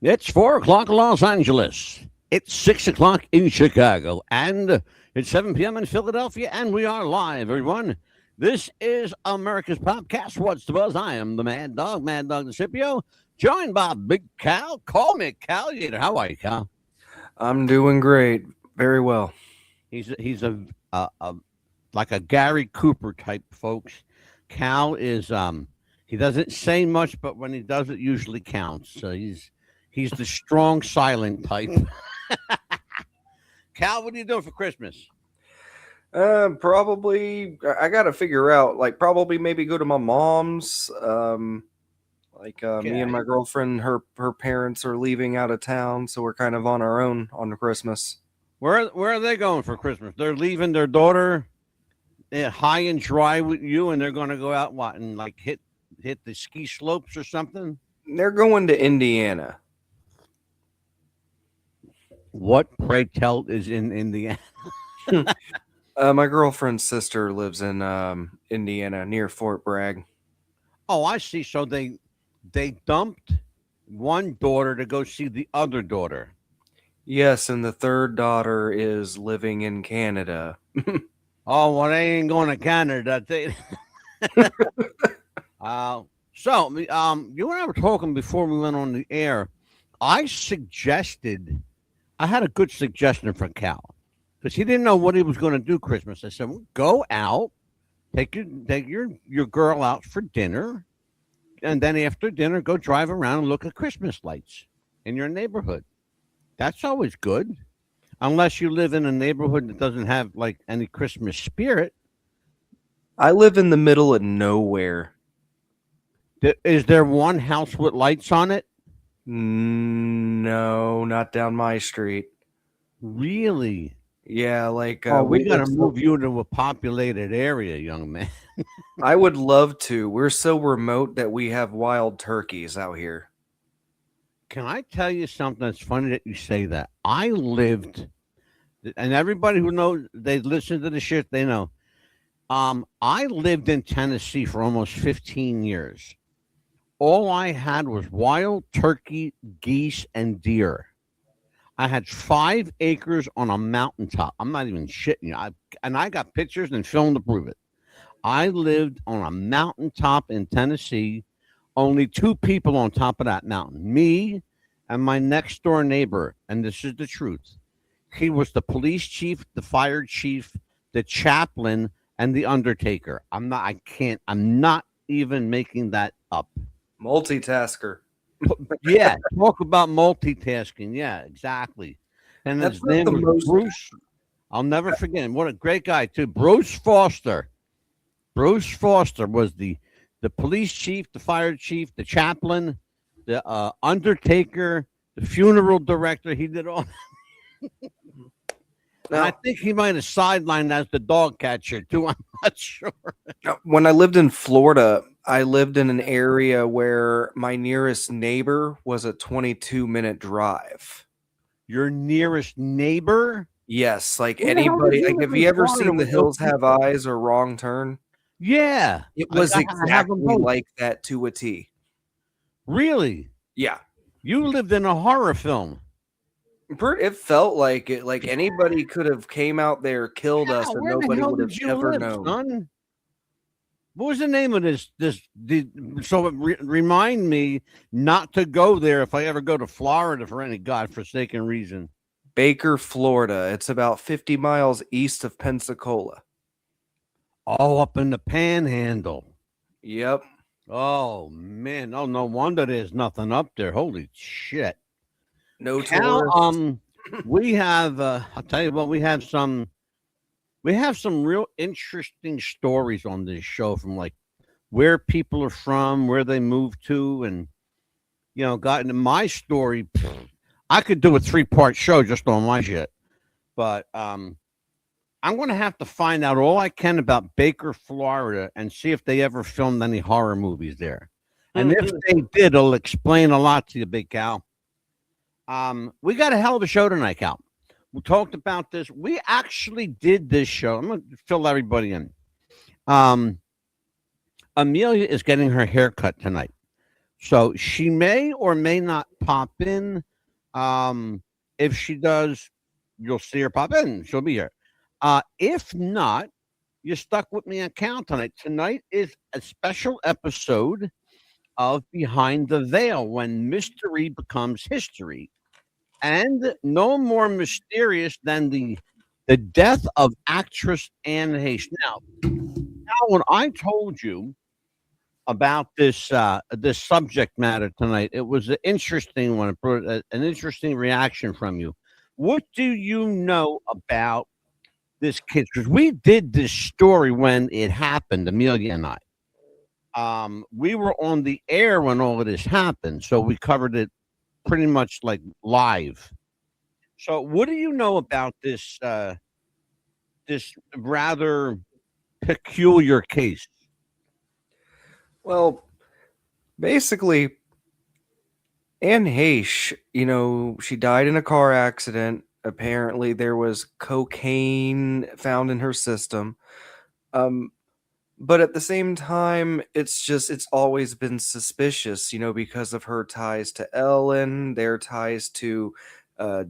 It's 4 o'clock in Los Angeles. It's 6 o'clock in Chicago. And it's 7 p.m. in Philadelphia. And we are live, everyone. This is America's Podcast. What's the buzz? I am the Mad Dog DeCipio, joined by Big Cal. Call me Cal. How are you, Cal? I'm doing great. Very well. He's a like a Gary Cooper type, folks. Cal is he doesn't say much, but when he does, it usually counts. So he's the strong, silent type. Cal, what are you doing for Christmas? Probably I got to figure out. Probably maybe go to my mom's. Me and my girlfriend, her parents are leaving out of town, so we're kind of on our own on Christmas. Where are they going for Christmas? They're leaving their daughter high and dry with you, and they're going to go out and hit the ski slopes or something. They're going to Indiana. What, pray tell, is in Indiana? My girlfriend's sister lives in Indiana near Fort Bragg. Oh, I see. So they dumped one daughter to go see the other daughter. Yes, and the third daughter is living in Canada. Oh, well, they ain't going to Canada. You and I were talking before we went on the air. I had a good suggestion for Cal because he didn't know what he was going to do Christmas. I said, well, go out, take your girl out for dinner, and then after dinner, go drive around and look at Christmas lights in your neighborhood. That's always good, unless you live in a neighborhood that doesn't have any Christmas spirit. I live in the middle of nowhere. Is there one house with lights on it? No, not down my street. Really? Yeah, we got to move you to a populated area, young man. I would love to. We're so remote that we have wild turkeys out here. Can I tell you something that's funny that you say that? I lived, and everybody who knows, they listen to the shit, they know. I lived in Tennessee for almost 15 years. All I had was wild turkey, geese, and deer. I had 5 acres on a mountaintop. I'm not even shitting you. I got pictures and film to prove it. I lived on a mountaintop in Tennessee. Only 2 people on top of that mountain, me and my next door neighbor. And this is the truth. He was the police chief, the fire chief, the chaplain, and the undertaker. I'm not even making that up. Multitasker. Yeah, talk about multitasking. Yeah, exactly. And his name was Bruce. I'll never forget him. What a great guy, too. Bruce Foster. Bruce Foster was the police chief, the fire chief, the chaplain, the undertaker, the funeral director. He did all. Now, I think he might have sidelined as the dog catcher, too. I'm not sure. When I lived in Florida, I lived in an area where my nearest neighbor was a 22-minute drive. Your nearest neighbor? Yes, anybody. Have you ever seen The Hills Have Eyes or Wrong Turn? Yeah. It was exactly like that to a T. Really? Yeah. You lived in a horror film. It felt like it. Like anybody could have came out there, killed us, and nobody would have ever known. Son? What was the name of this? So remind me not to go there if I ever go to Florida for any godforsaken reason. Baker, Florida. It's about 50 miles east of Pensacola. Oh, up in the Panhandle. Yep. Oh man! Oh, no wonder there's nothing up there. Holy shit! No tourists. We have. I'll tell you what. We have some real interesting stories on this show from where people are from, where they moved to, and got into my story. I could do a 3-part show just on my shit, but I'm going to have to find out all I can about Baker, Florida, and see if they ever filmed any horror movies there. And if they did, it'll explain a lot to you, Big Cal. We got a hell of a show tonight, Cal. We talked about this. We actually did this show. I'm going to fill everybody in. Amelia is getting her hair cut tonight. So she may or may not pop in. Um, if she does, you'll see her pop in. She'll be here. If not, you're stuck with me on count tonight. Tonight is a special episode of Behind the Veil when mystery becomes history. And no more mysterious than the death of actress Anne Heche. Now, when I told you about this subject matter tonight, it was an interesting one. It brought an interesting reaction from you. What do you know about this kid? Because we did this story when it happened, Amelia and I. We were on the air when all of this happened, so we covered it pretty much like live. So, what do you know about this rather peculiar case? Well, basically, Anne Heche, she died in a car accident. Apparently, there was cocaine found in her system. Um, but at the same time, it's always been suspicious, because of her ties to Ellen, their ties to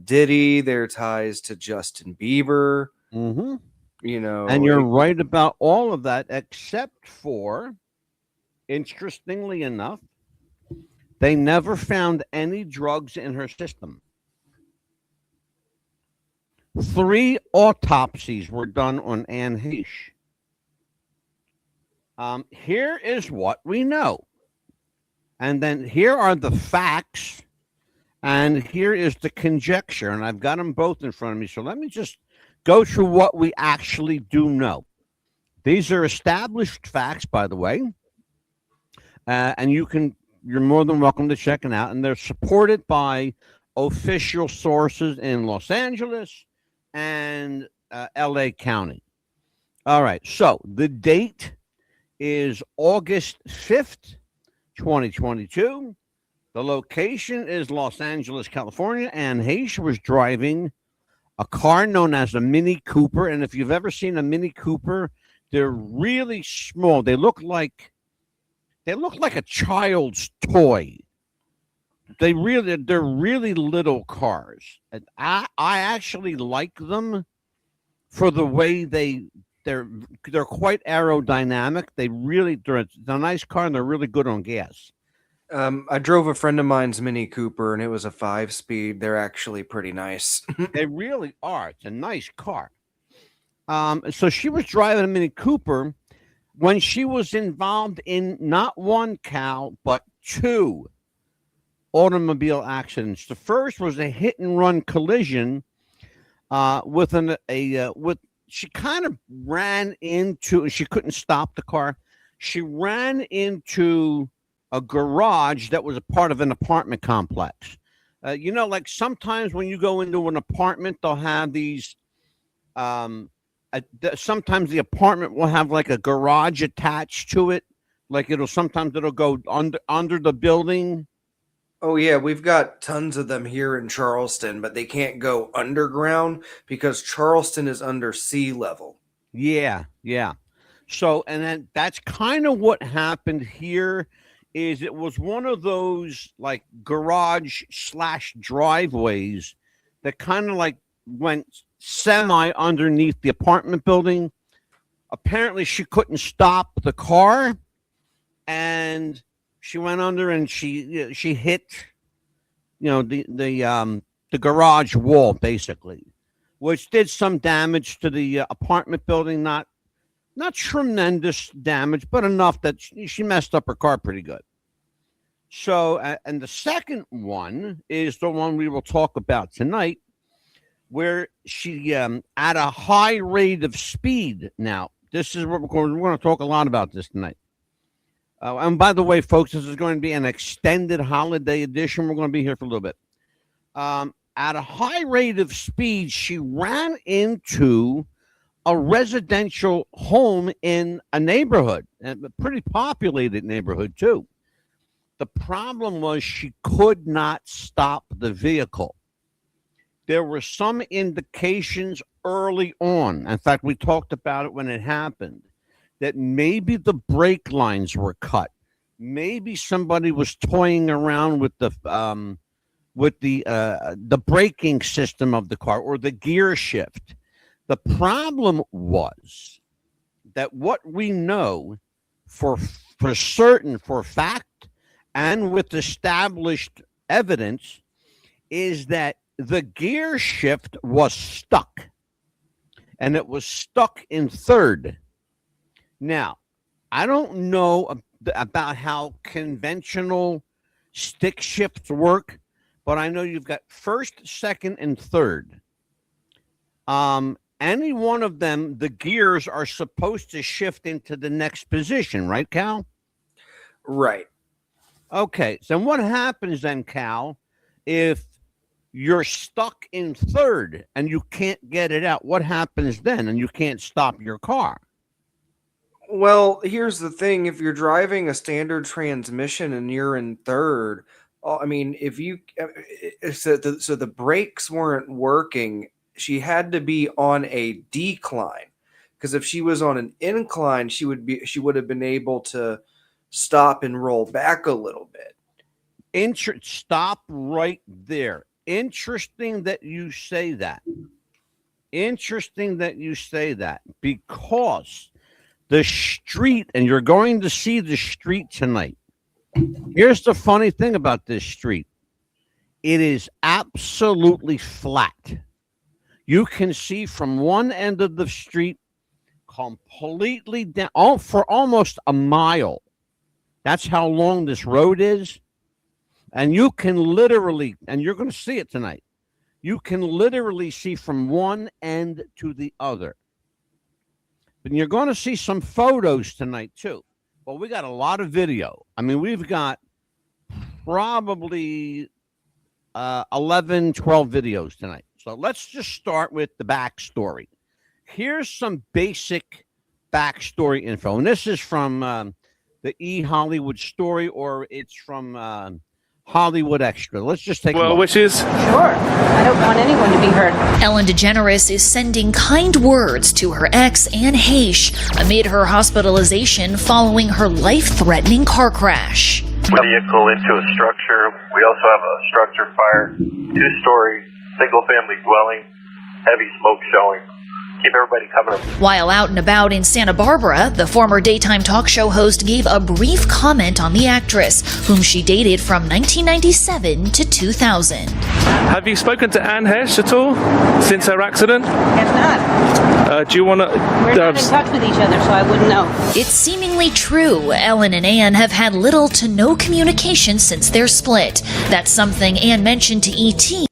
Diddy, their ties to Justin Bieber. Mm-hmm. You And know, you're it- right about all of that, except for, interestingly enough, they never found any drugs in her system. 3 autopsies were done on Anne Heche. Here is what we know. And then here are the facts, and here is the conjecture. And I've got them both in front of me. So let me just go through what we actually do know. These are established facts, by the way. And you're more than welcome to check it out. And they're supported by official sources in Los Angeles and LA County. All right. So the date is August 5th, 2022. The location is Los Angeles, California. And Heche was driving a car known as a Mini Cooper. And if you've ever seen a Mini Cooper, they're really small. They look like a child's toy. They're really little cars. And I actually like them for the way they're quite aerodynamic. They're a nice car and they're really good on gas. I drove a friend of mine's Mini Cooper, and it was a 5-speed. They're actually pretty nice. They really are. It's a nice car. So she was driving a Mini Cooper when she was involved in not one, Cal, but 2 automobile accidents. The first was a hit and run collision with she kind of ran into, and she couldn't stop the car. She ran into a garage that was a part of an apartment complex. Like sometimes when you go into an apartment, they'll have these. Sometimes the apartment will have like a garage attached to it. Like sometimes it'll go under the building. Oh yeah, we've got tons of them here in Charleston, but they can't go underground because Charleston is under sea level. Yeah, yeah. So, and then that's kind of what happened here. Is it was one of those like garage / driveways that kind of like went semi underneath the apartment building. Apparently, she couldn't stop the car, and she went under and she hit, the garage wall basically, which did some damage to the apartment building. Not tremendous damage, but enough that she messed up her car pretty good. So, and the second one is the one we will talk about tonight, where she, at a high rate of speed. Now, this is what we're going to talk a lot about this tonight. And by the way, folks, this is going to be an extended holiday edition. We're going to be here for a little bit. At a high rate of speed, she ran into a residential home in a neighborhood, a pretty populated neighborhood too. The problem was she could not stop the vehicle. There were some indications early on. In fact, we talked about it when it happened, that maybe the brake lines were cut. maybe somebody was toying around with the braking system of the car or the gear shift. The problem was that what we know for certain, for fact, and with established evidence, is that the gear shift was stuck, and it was stuck in third. Now, I don't know about how conventional stick shifts work, but I know you've got first, second, and third. Any one of them, the gears are supposed to shift into the next position, right, Cal? Right. Okay, so what happens then, Cal, if you're stuck in third and you can't get it out? What happens then and you can't stop your car? Well, here's the thing. If you're driving a standard transmission and you're in third, I mean, if you so the brakes weren't working, she had to be on a decline, because if she was on an incline, she would have been able to stop and roll back a little bit. Stop right there. Interesting that you say that. Interesting that you say that, because the street, and you're going to see the street tonight. Here's the funny thing about this street. It is absolutely flat. You can see from one end of the street completely down for almost a mile. That's how long this road is. And you can literally, and you're going to see it tonight, you can literally see from one end to the other. And you're going to see some photos tonight too. Well, we got a lot of video. I mean, we've got probably 11, 12 videos tonight. So let's just start with the backstory. Here's some basic backstory info. And this is from the Hollywood Story, or it's from Hollywood Extra. Let's just take a look. Wishes? Sure. I don't want anyone to be hurt. Ellen DeGeneres is sending kind words to her ex, Anne Heche, amid her hospitalization following her life-threatening car crash. Vehicle into a structure. We also have a structure fire, 2-story, single-family dwelling, heavy smoke showing. Keep everybody coming. While out and about in Santa Barbara, the former daytime talk show host gave a brief comment on the actress, whom she dated from 1997 to 2000. Have you spoken to Anne Heche at all since her accident? Have not. Do you want to... We're not in touch with each other, so I wouldn't know. It's seemingly true. Ellen and Anne have had little to no communication since their split. That's something Anne mentioned to E.T.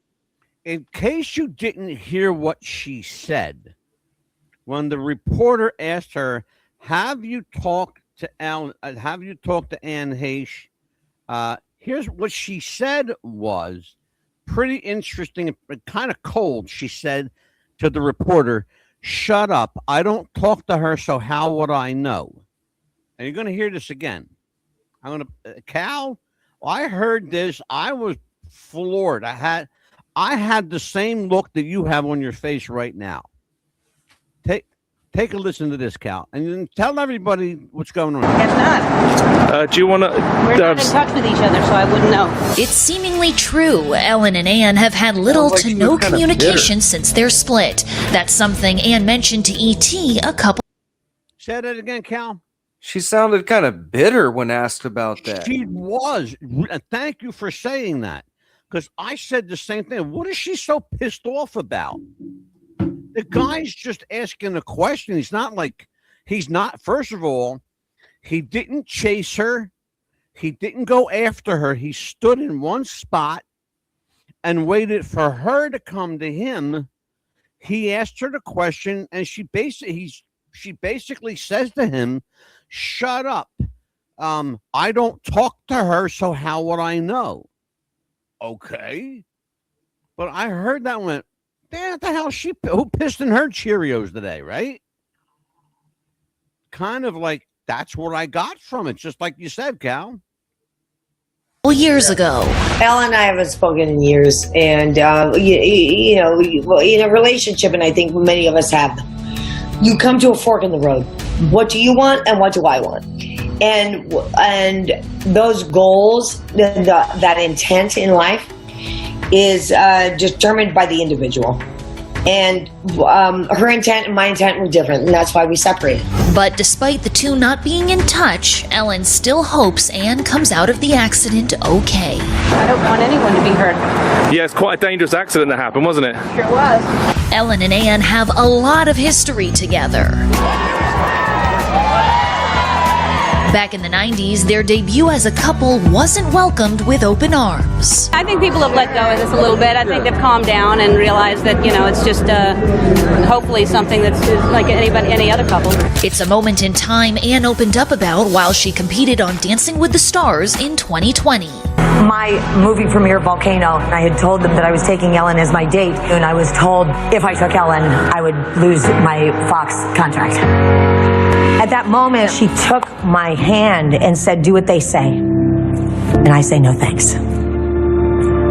In case you didn't hear what she said, when the reporter asked her, have you talked to Anne Heche? Here's what she said was pretty interesting, but kind of cold. She said to the reporter, "Shut up. I don't talk to her, so how would I know?" And you're going to hear this again. Cal, I heard this. I was floored. I had the same look that you have on your face right now. Take a listen to this, Cal, and then tell everybody what's going on. Have not. Do you want to... We're not in touch with each other, so I wouldn't know. It's seemingly true. Ellen and Anne have had little to no communication since their split. That's something Anne mentioned to E.T. a couple... Say that again, Cal. She sounded kind of bitter when asked about that. She was. Thank you for saying that, because I said the same thing. What is she so pissed off about? The guy's just asking a question. First of all, he didn't chase her. He didn't go after her. He stood in one spot and waited for her to come to him. He asked her the question, and she basically says to him, "Shut up. I don't talk to her, so how would I know?" Okay. But I heard that went, "Damn, what the hell? Who pissed in her Cheerios today?" Right? Kind of like that's what I got from it, just like you said, Cal. Years ago. Ellen and I haven't spoken in years, and you know, in a relationship, and I think many of us have, you come to a fork in the road. What do you want, and what do I want? and those goals, that intent in life, is determined by the individual. And her intent and my intent were different, and that's why we separated. But despite the two not being in touch, Ellen still hopes Anne comes out of the accident okay. I don't want anyone to be hurt. Yeah, it's quite a dangerous accident that happened, wasn't it? Sure was. Ellen and Anne have a lot of history together. Back in the 90s, their debut as a couple wasn't welcomed with open arms. I think people have let go of this a little bit. I think they've calmed down and realized that, it's just hopefully something that's like any other couple. It's a moment in time Anne opened up about while she competed on Dancing with the Stars in 2020. My movie premiere, Volcano, I had told them that I was taking Ellen as my date, and I was told if I took Ellen, I would lose my Fox contract. At that moment, she took my hand and said, "Do what they say." And I say, "No, thanks."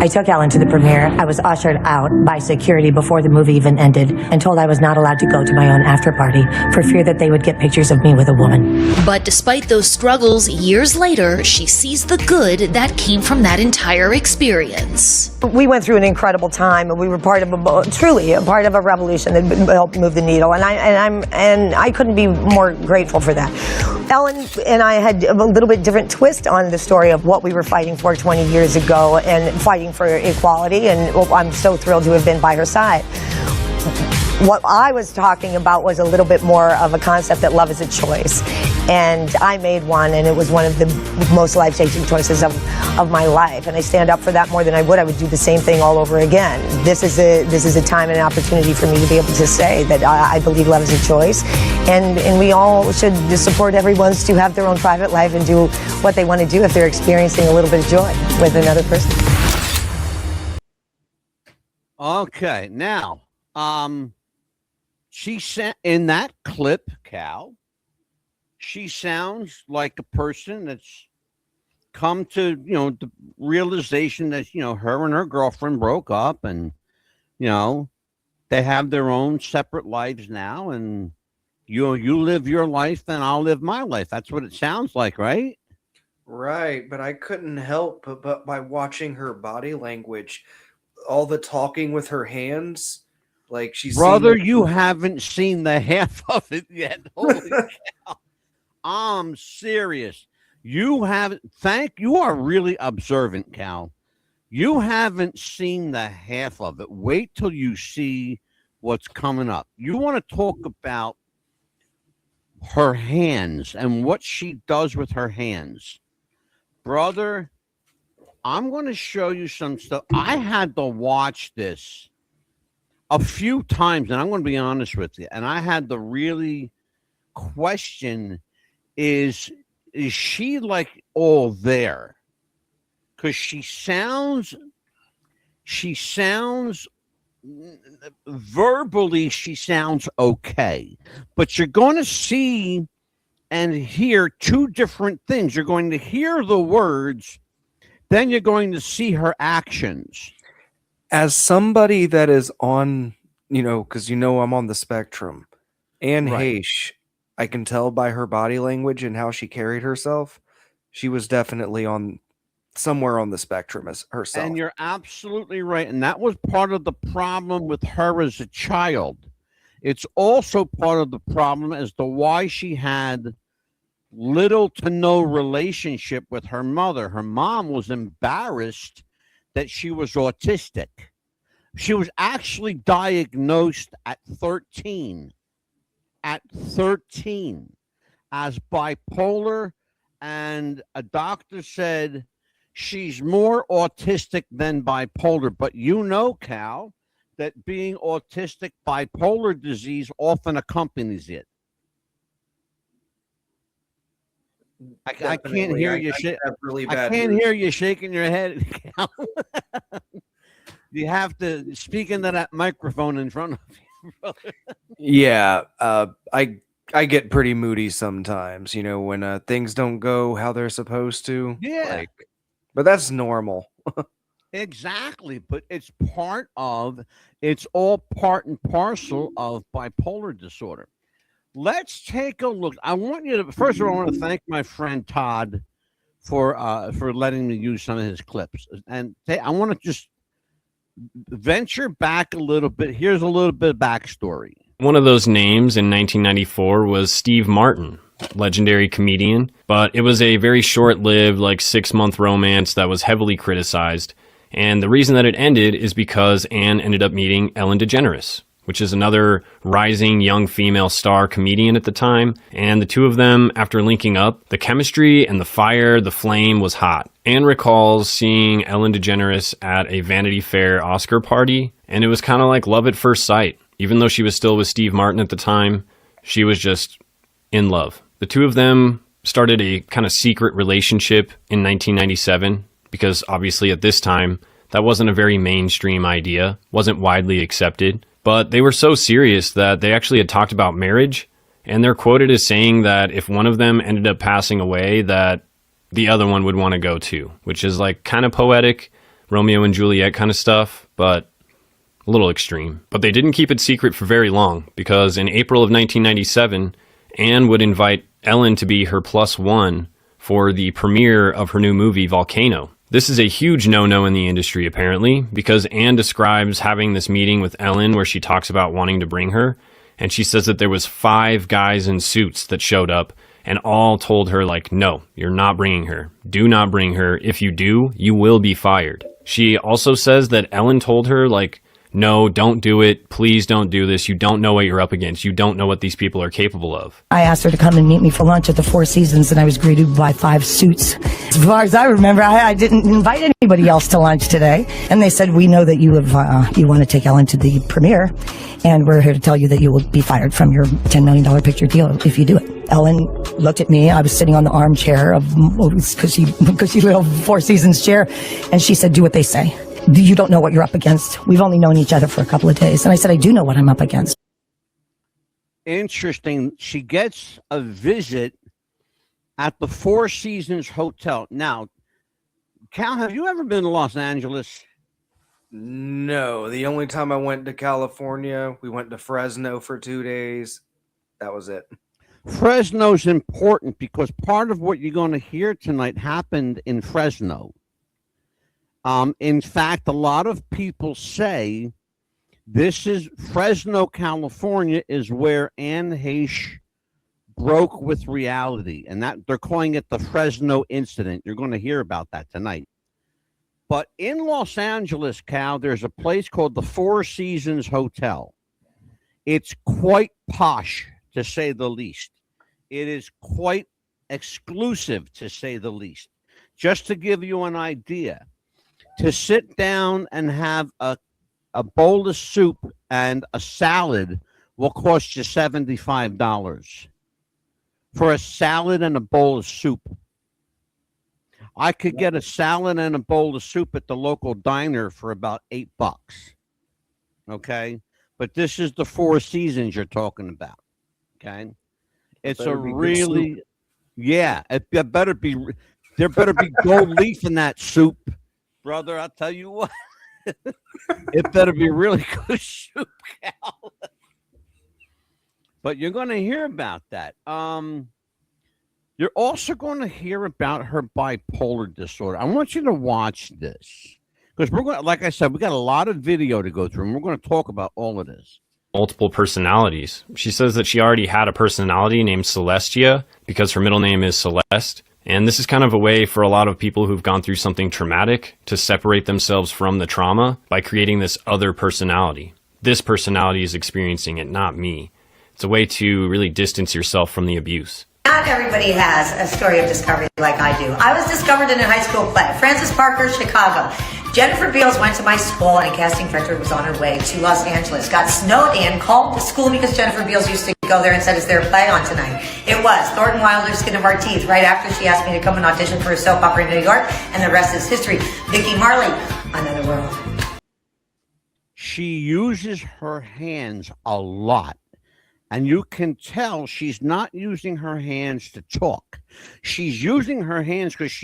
I took Ellen to the premiere. I was ushered out by security before the movie even ended and told I was not allowed to go to my own after party for fear that they would get pictures of me with a woman. But despite those struggles, years later, she sees the good that came from that entire experience. We went through an incredible time, and we were truly a part of a revolution that helped move the needle, and I couldn't be more grateful for that. Ellen and I had a little bit different twist on the story of what we were fighting for 20 years ago and fighting for equality, and I'm so thrilled to have been by her side. What I was talking about was a little bit more of a concept that love is a choice, and I made one, and it was one of the most life-changing choices of my life, and I stand up for that more than I would do the same thing all over again. This is a time and an opportunity for me to be able to say that I believe love is a choice, and we all should support everyone's to have their own private life and do what they want to do if they're experiencing a little bit of joy with another person. Okay, now, she sent in that clip, Cal. She sounds like a person that's come to, the realization that, her and her girlfriend broke up, and, they have their own separate lives now, and you live your life and I'll live my life. That's what it sounds like, right? Right, but I couldn't help but by watching her body language, all the talking with her hands. Like she's brother, you haven't seen the half of it yet. Holy cow. I'm serious. You haven't. You are really observant, Cal. You haven't seen the half of it. Wait till you see what's coming up. You want to talk about her hands and what she does with her hands. Brother, I'm going to show you some stuff. I had to watch this a few times, and I'm going to be honest with you, and I had to really question, is she like all there? Because she sounds verbally, she sounds okay, but you're going to see and hear two different things. You're going to hear the words, then you're going to see her actions. As somebody that is on, because I'm on the spectrum, Anne Heche, I can tell by her body language and how she carried herself, she was definitely on somewhere on the spectrum as herself. And you're absolutely right. And that was part of the problem with her as a child. It's also part of the problem as to why she had little to no relationship with her mother. Her mom was embarrassed that she was autistic. She was actually diagnosed at 13 as bipolar, and a doctor said she's more autistic than bipolar. But Cal, that being autistic, bipolar disease often accompanies it. I can't hear you. I can't hear you shaking your head. You have to speak into that microphone in front of you, brother. Yeah, I get pretty moody sometimes, when things don't go how they're supposed to. Yeah, but that's normal. Exactly, but it's all part and parcel of bipolar disorder. Let's take a look. I want you to first of all, I want to thank my friend Todd for letting me use some of his clips, and I want to just venture back a little bit. Here's a little bit of backstory. One of those names in 1994 was Steve Martin, legendary comedian, but it was a very short-lived, like 6-month romance that was heavily criticized. And the reason that it ended is because Anne ended up meeting Ellen DeGeneres, which is another rising young female star comedian at the time. And the two of them, after linking up, the chemistry and the fire, the flame was hot. Anne recalls seeing Ellen DeGeneres at a Vanity Fair Oscar party, and it was kind of like love at first sight. Even though she was still with Steve Martin at the time, she was just in love. The two of them started a kind of secret relationship in 1997, because obviously at this time, that wasn't a very mainstream idea, wasn't widely accepted. But they were so serious that they actually had talked about marriage, and they're quoted as saying that if one of them ended up passing away, that the other one would want to go too, which is like kind of poetic, Romeo and Juliet kind of stuff, but a little extreme. But they didn't keep it secret for very long, because in April of 1997, Anne would invite Ellen to be her +1 for the premiere of her new movie, Volcano. This is a huge no-no in the industry, apparently, because Anne describes having this meeting with Ellen where she talks about wanting to bring her, and she says that there was 5 guys in suits that showed up, and all told her, like, no, you're not bringing her. Do not bring her. If you do, you will be fired. She also says that Ellen told her, like, no, don't do it. Please don't do this. You don't know what you're up against. You don't know what these people are capable of. I asked her to come and meet me for lunch at the Four Seasons, and I was greeted by 5 suits. As far as I remember, I didn't invite anybody else to lunch today. And they said, we know that you want to take Ellen to the premiere, and we're here to tell you that you will be fired from your $10 million picture deal if you do it. Ellen looked at me. I was sitting on the armchair because she lived Four Seasons chair, and she said, do what they say. You don't know what you're up against. We've only known each other for a couple of days. And I said, I do know what I'm up against. Interesting. She gets a visit at the Four Seasons Hotel. Now, Cal, have you ever been to Los Angeles? No, the only time I went to California, we went to Fresno for 2 days. That was it. Fresno's important because part of what you're going to hear tonight happened in Fresno. In fact, a lot of people say this is Fresno, California, is where Anne Heche broke with reality, and that they're calling it the Fresno incident. You're going to hear about that tonight. But in Los Angeles, Cal, there's a place called the Four Seasons Hotel. It's quite posh, to say the least. It is quite exclusive, to say the least. Just to give you an idea, to sit down and have a bowl of soup and a salad will cost you $75 for a salad and a bowl of soup. I could get a salad and a bowl of soup at the local diner for about $8. Okay, but this is the Four Seasons you're talking about. Okay, it's a really, yeah. It better be. There better be gold leaf in that soup. Brother, I'll tell you what, it better be really good soup, Cal. But you're going to hear about that. You're also going to hear about her bipolar disorder. I want you to watch this because we're going, like I said, we got a lot of video to go through, and we're going to talk about all of this. Multiple personalities. She says that she already had a personality named Celestia because her middle name is Celeste. And this is kind of a way for a lot of people who've gone through something traumatic to separate themselves from the trauma by creating this other personality. This personality is experiencing it, not me. It's a way to really distance yourself from the abuse. Not everybody has a story of discovery like I do. I was discovered in a high school play, Francis Parker, Chicago. Jennifer Beals went to my school and a casting director was on her way to Los Angeles. Got snowed in, called the school because Jennifer Beals used to go there and said, is there a play on tonight? It was Thornton Wilder's Skin of Our Teeth, right after she asked me to come and audition for a soap opera in New York, and the rest is history. Vicki Marley, Another World. She uses her hands a lot. And you can tell she's not using her hands to talk. She's using her hands because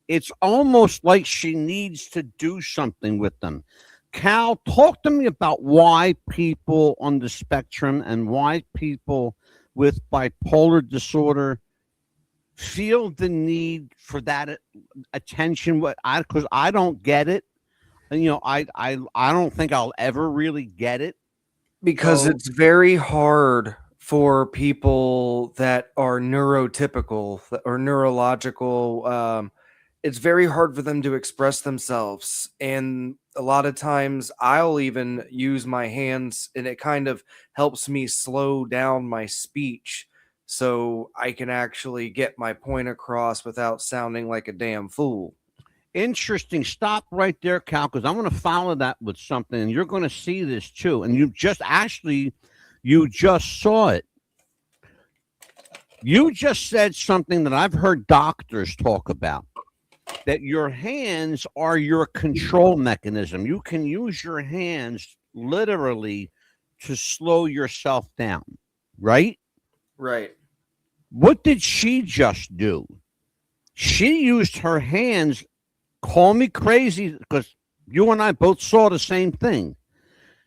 it's almost like she needs to do something with them. Cal, talk to me about why people on the spectrum and why people with bipolar disorder feel the need for that attention? Because I don't get it. And, I don't think I'll ever really get it. Because it's very hard for people that are neurotypical or neurological. It's very hard for them to express themselves. And a lot of times I'll even use my hands, and it kind of helps me slow down my speech so I can actually get my point across without sounding like a damn fool. Interesting. Stop right there, Cal, because I'm going to follow that with something, and you're going to see this too. And you just saw it. You just said something that I've heard doctors talk about, that your hands are your control mechanism. You can use your hands literally to slow yourself down, right? Right. What did she just do? She used her hands. Call me crazy, because you and I both saw the same thing.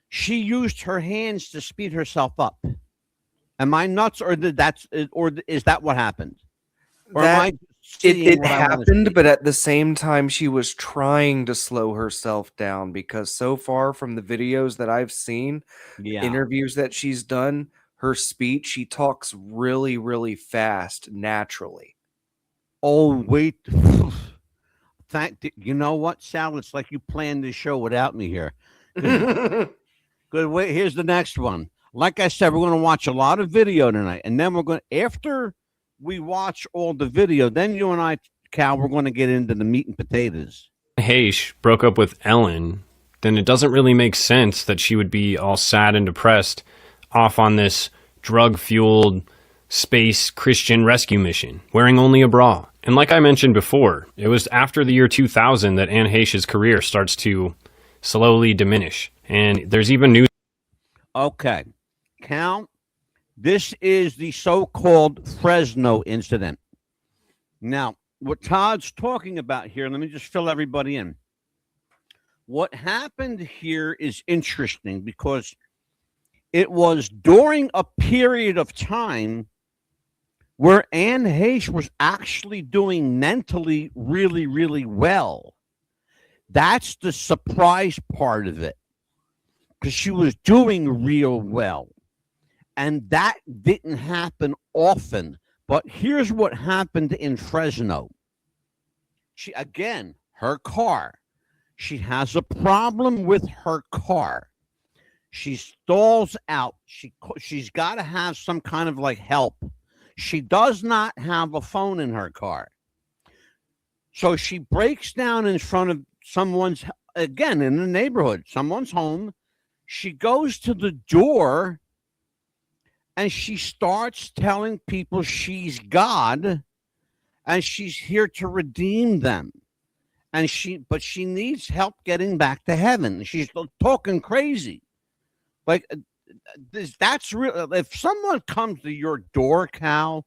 She used her hands to speed herself up. Am I nuts, or is that what happened? Or it happened, but at the same time, she was trying to slow herself down, because so far from the videos that I've seen, interviews that she's done, her speech, she talks really, really fast naturally. Oh, wait. You know what, Sal? It's like you planned this show without me here. Good. Wait, here's the next one. Like I said, we're going to watch a lot of video tonight, and then after we watch all the video, then you and I, Cal, we're going to get into the meat and potatoes. Heche broke up with Ellen, then it doesn't really make sense that she would be all sad and depressed off on this drug-fueled space Christian rescue mission, wearing only a bra. And like I mentioned before, it was after the year 2000 that Anne Heche's career starts to slowly diminish. And there's even news. Okay. Cal, this is the so-called Fresno incident. Now, what Todd's talking about here, let me just fill everybody in. What happened here is interesting, because it was during a period of time where Anne Heche was actually doing mentally really, really well. That's the surprise part of it, because she was doing real well. And that didn't happen often. But here's what happened in Fresno. Her car. She has a problem with her car. She stalls out. She's got to have some kind of help. She does not have a phone in her car. So she breaks down in front of someone's, again, in the neighborhood, someone's home. She goes to the door and she starts telling people she's God and she's here to redeem them. But she needs help getting back to heaven. She's talking crazy. That's real. If someone comes to your door, Cal,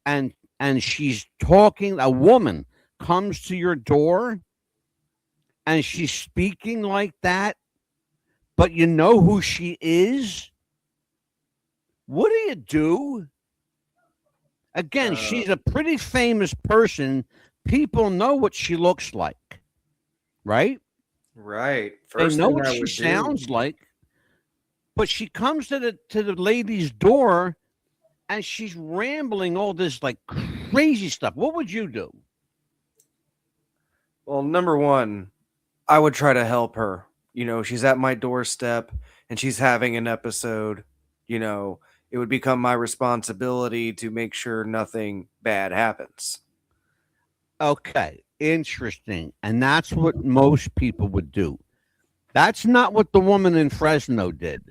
and she's talking, a woman comes to your door and she's speaking like that, but you know who she is, what do? Again, she's a pretty famous person. People know what she looks like, right? Right. They know what she sounds like. But she comes to the lady's door and she's rambling all this crazy stuff. What would you do? Well, number one, I would try to help her. She's at my doorstep and she's having an episode. It would become my responsibility to make sure nothing bad happens. Okay, interesting. And that's what most people would do. That's not what the woman in Fresno did.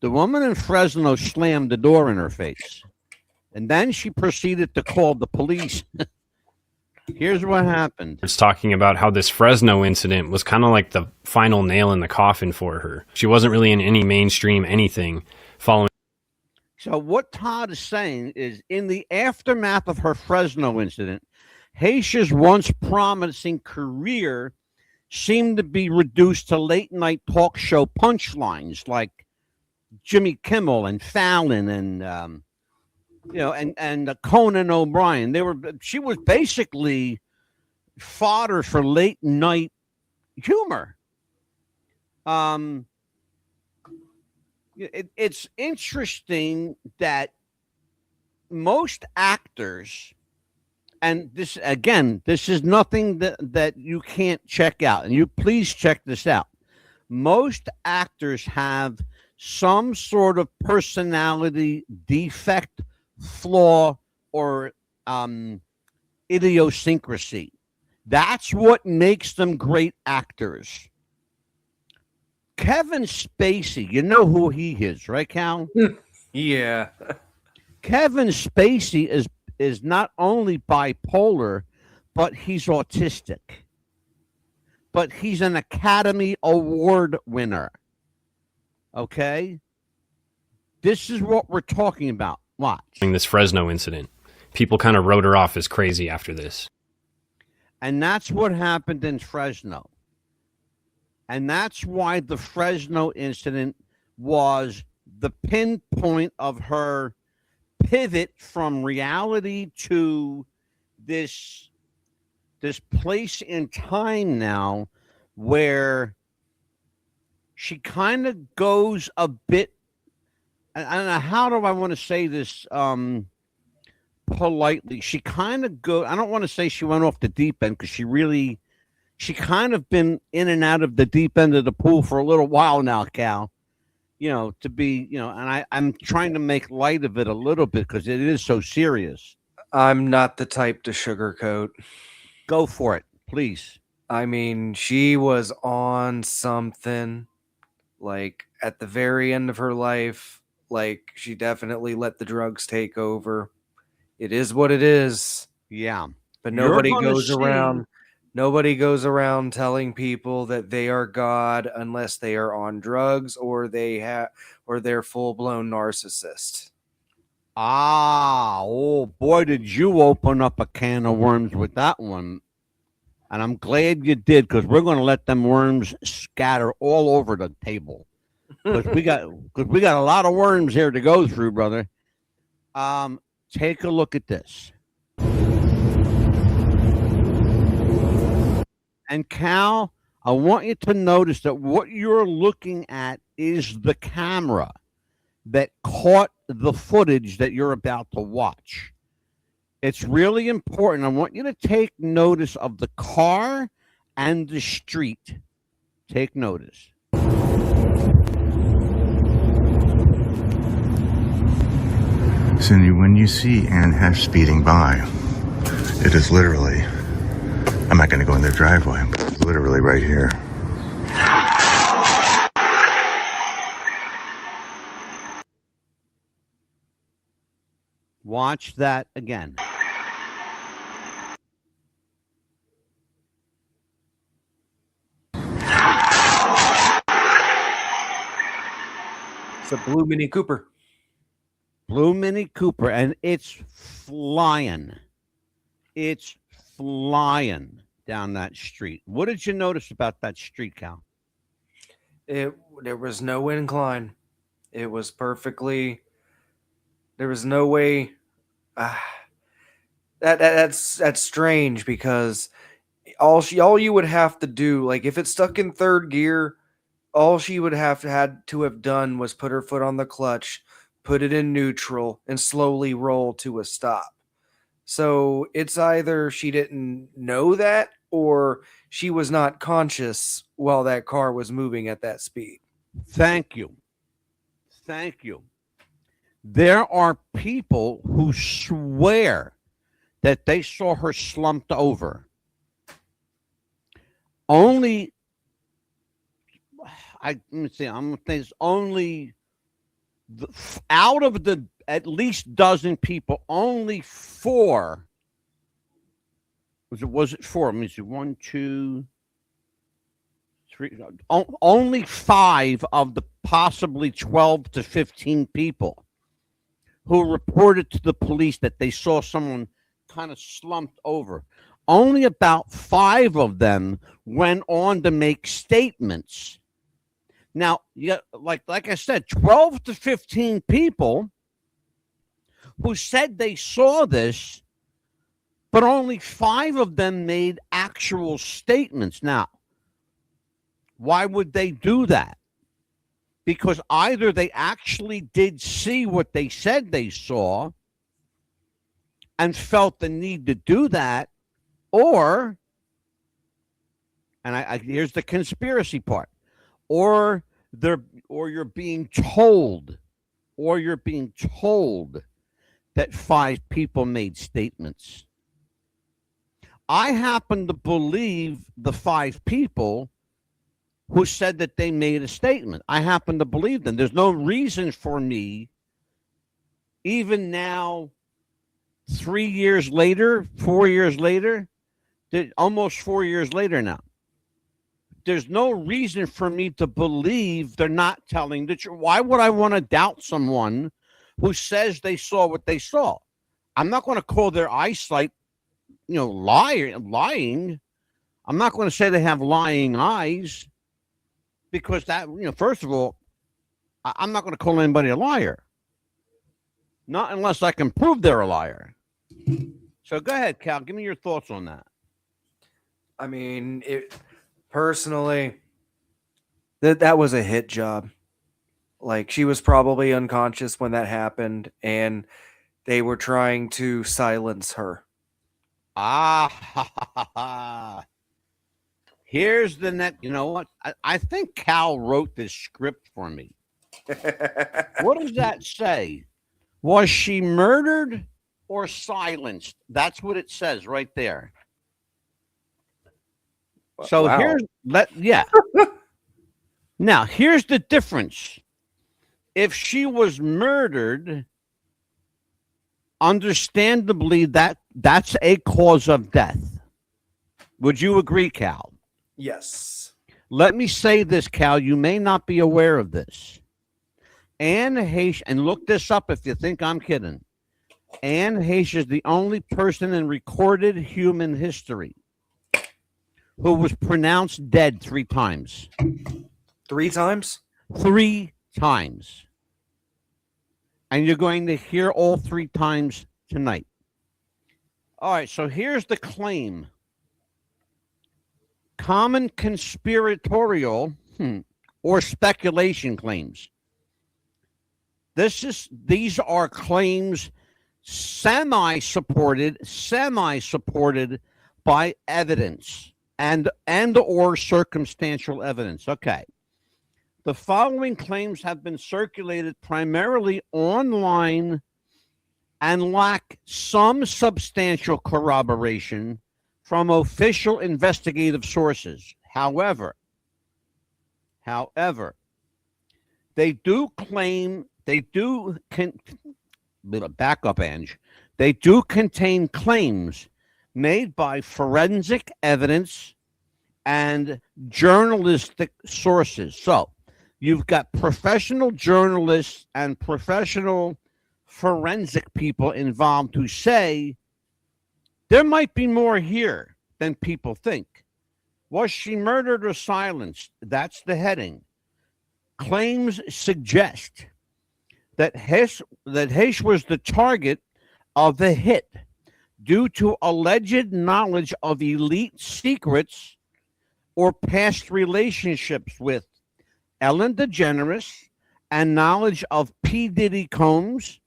The woman in Fresno slammed the door in her face. And then she proceeded to call the police. Here's what happened. It's talking about how this Fresno incident was kind of like the final nail in the coffin for her. She wasn't really in any mainstream anything following. So what Todd is saying is, in the aftermath of her Fresno incident, Heche's once promising career seemed to be reduced to late-night talk show punchlines like Jimmy Kimmel and Fallon and and Conan O'Brien. She was basically fodder for late night humor. It's interesting that most actors, and this is nothing that you can't check out, and you please check this out. Most actors have some sort of personality defect, flaw, or idiosyncrasy. That's what makes them great actors. Kevin Spacey, you know who he is, right, Cal? Yeah. Kevin Spacey is not only bipolar, but he's autistic. But he's an Academy Award winner. Okay? This is what we're talking about. Watch. This Fresno incident. People kind of wrote her off as crazy after this. And that's what happened in Fresno. And that's why the Fresno incident was the pinpoint of her pivot from reality to this place in time now where she kind of goes a bit, I don't know, how do I want to say this politely? She kind of I don't want to say she went off the deep end, because she kind of been in and out of the deep end of the pool for a little while now, Cal. To be, and I'm trying to make light of it a little bit because it is so serious. I'm not the type to sugarcoat. Go for it, please. I mean, she was on something, like, at the very end of her life. Like, she definitely let the drugs take over. It is what it is. Yeah. But nobody goes around telling people that they are God unless they are on drugs or they're full-blown narcissists. Oh boy, did you open up a can of worms with that one. And I'm glad you did, because we're going to let them worms scatter all over the table. Because we got a lot of worms here to go through, brother. Take a look at this. And Cal, I want you to notice that what you're looking at is the camera that caught the footage that you're about to watch. It's really important. I want you to take notice of the car and the street. Take notice. Cindy, when you see Ann Heche speeding by, it is literally, I'm not going to go in their driveway, but it's literally right here. Watch that again. It's a blue Mini Cooper. Blue Mini Cooper, and it's flying. It's flying down that street. What did you notice about that street, Cal? There was no incline. It was perfectly. There was no way. That's strange, because all you would have to do, like, if it's stuck in third gear, all she would had to have done was put her foot on the clutch, put it in neutral, and slowly roll to a stop. So it's either she didn't know that, or she was not conscious while that car was moving at that speed. Thank you. Thank you. There are people who swear that they saw her slumped over. Only, let me see, I'm going to think it's only, out of the at least dozen people, only four. Was it four? Let me see. 1, 2, 3. Only 5 of the possibly 12 to 15 people who reported to the police that they saw someone kind of slumped over. Only about 5 of them went on to make statements. Now, like I said, 12 to 15 people who said they saw this, but only 5 of them made actual statements. Now, why would they do that? Because either they actually did see what they said they saw and felt the need to do that, or, and here's the conspiracy part, or you're being told that 5 people made statements. I happen to believe the 5 people who said that they made a statement. I happen to believe them. There's no reason for me, even now, 3 years later, 4 years later, almost 4 years later now, there's no reason for me to believe they're not telling the truth. Why would I want to doubt someone who says they saw what they saw? I'm not going to call their eyesight, lying. I'm not going to say they have lying eyes, because that, first of all, I'm not going to call anybody a liar. Not unless I can prove they're a liar. So go ahead, Cal. Give me your thoughts on that. I mean, personally, that was a hit job. Like, she was probably unconscious when that happened, and they were trying to silence her. Here's the net. You know what? I think Cal wrote this script for me. What does that say? Was she murdered or silenced? That's what it says right there. So wow. Now, here's the difference. If she was murdered, understandably, that's a cause of death. Would you agree, Cal? Yes. Let me say this, Cal. You may not be aware of this. Anne Heche, and look this up if you think I'm kidding. Anne Heche is the only person in recorded human history who was pronounced dead 3 times. 3 times? 3 times. And you're going to hear all 3 times tonight. All right, so here's the claim. Common conspiratorial or speculation claims. These are claims semi-supported by evidence and or circumstantial evidence. Okay. The following claims have been circulated primarily online and lack some substantial corroboration from official investigative sources. However, they do claim, back up, Ange. They do contain claims made by forensic evidence and journalistic sources. So you've got professional journalists and professional forensic people involved who say there might be more here than people think. Was she murdered or silenced? That's the heading. Claims suggest that Heche was the target of the hit due to alleged knowledge of elite secrets or past relationships with Ellen DeGeneres and knowledge of P. Diddy Combs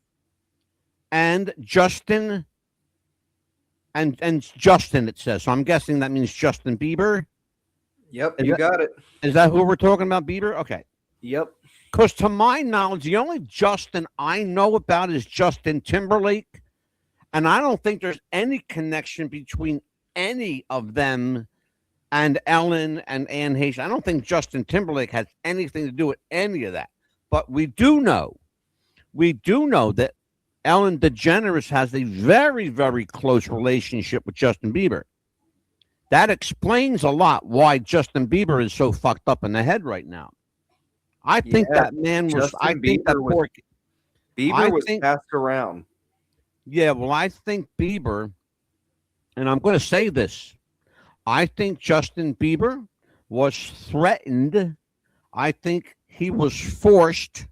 and Justin. And Justin, it says. So I'm guessing that means Justin Bieber. Yep, you got it. Is that who we're talking about, Bieber? Okay. Yep. Because to my knowledge, the only Justin I know about is Justin Timberlake. And I don't think there's any connection between any of them and Ellen and Anne Heche. I don't think Justin Timberlake has anything to do with any of that. But we do know that Ellen DeGeneres has a very, very close relationship with Justin Bieber. That explains a lot why Justin Bieber is so fucked up in the head right now. I think that man was. Justin I think that poor Bieber was passed around. Yeah, well, I think Bieber, and I'm going to say this, I think Justin Bieber was threatened. I think he was forced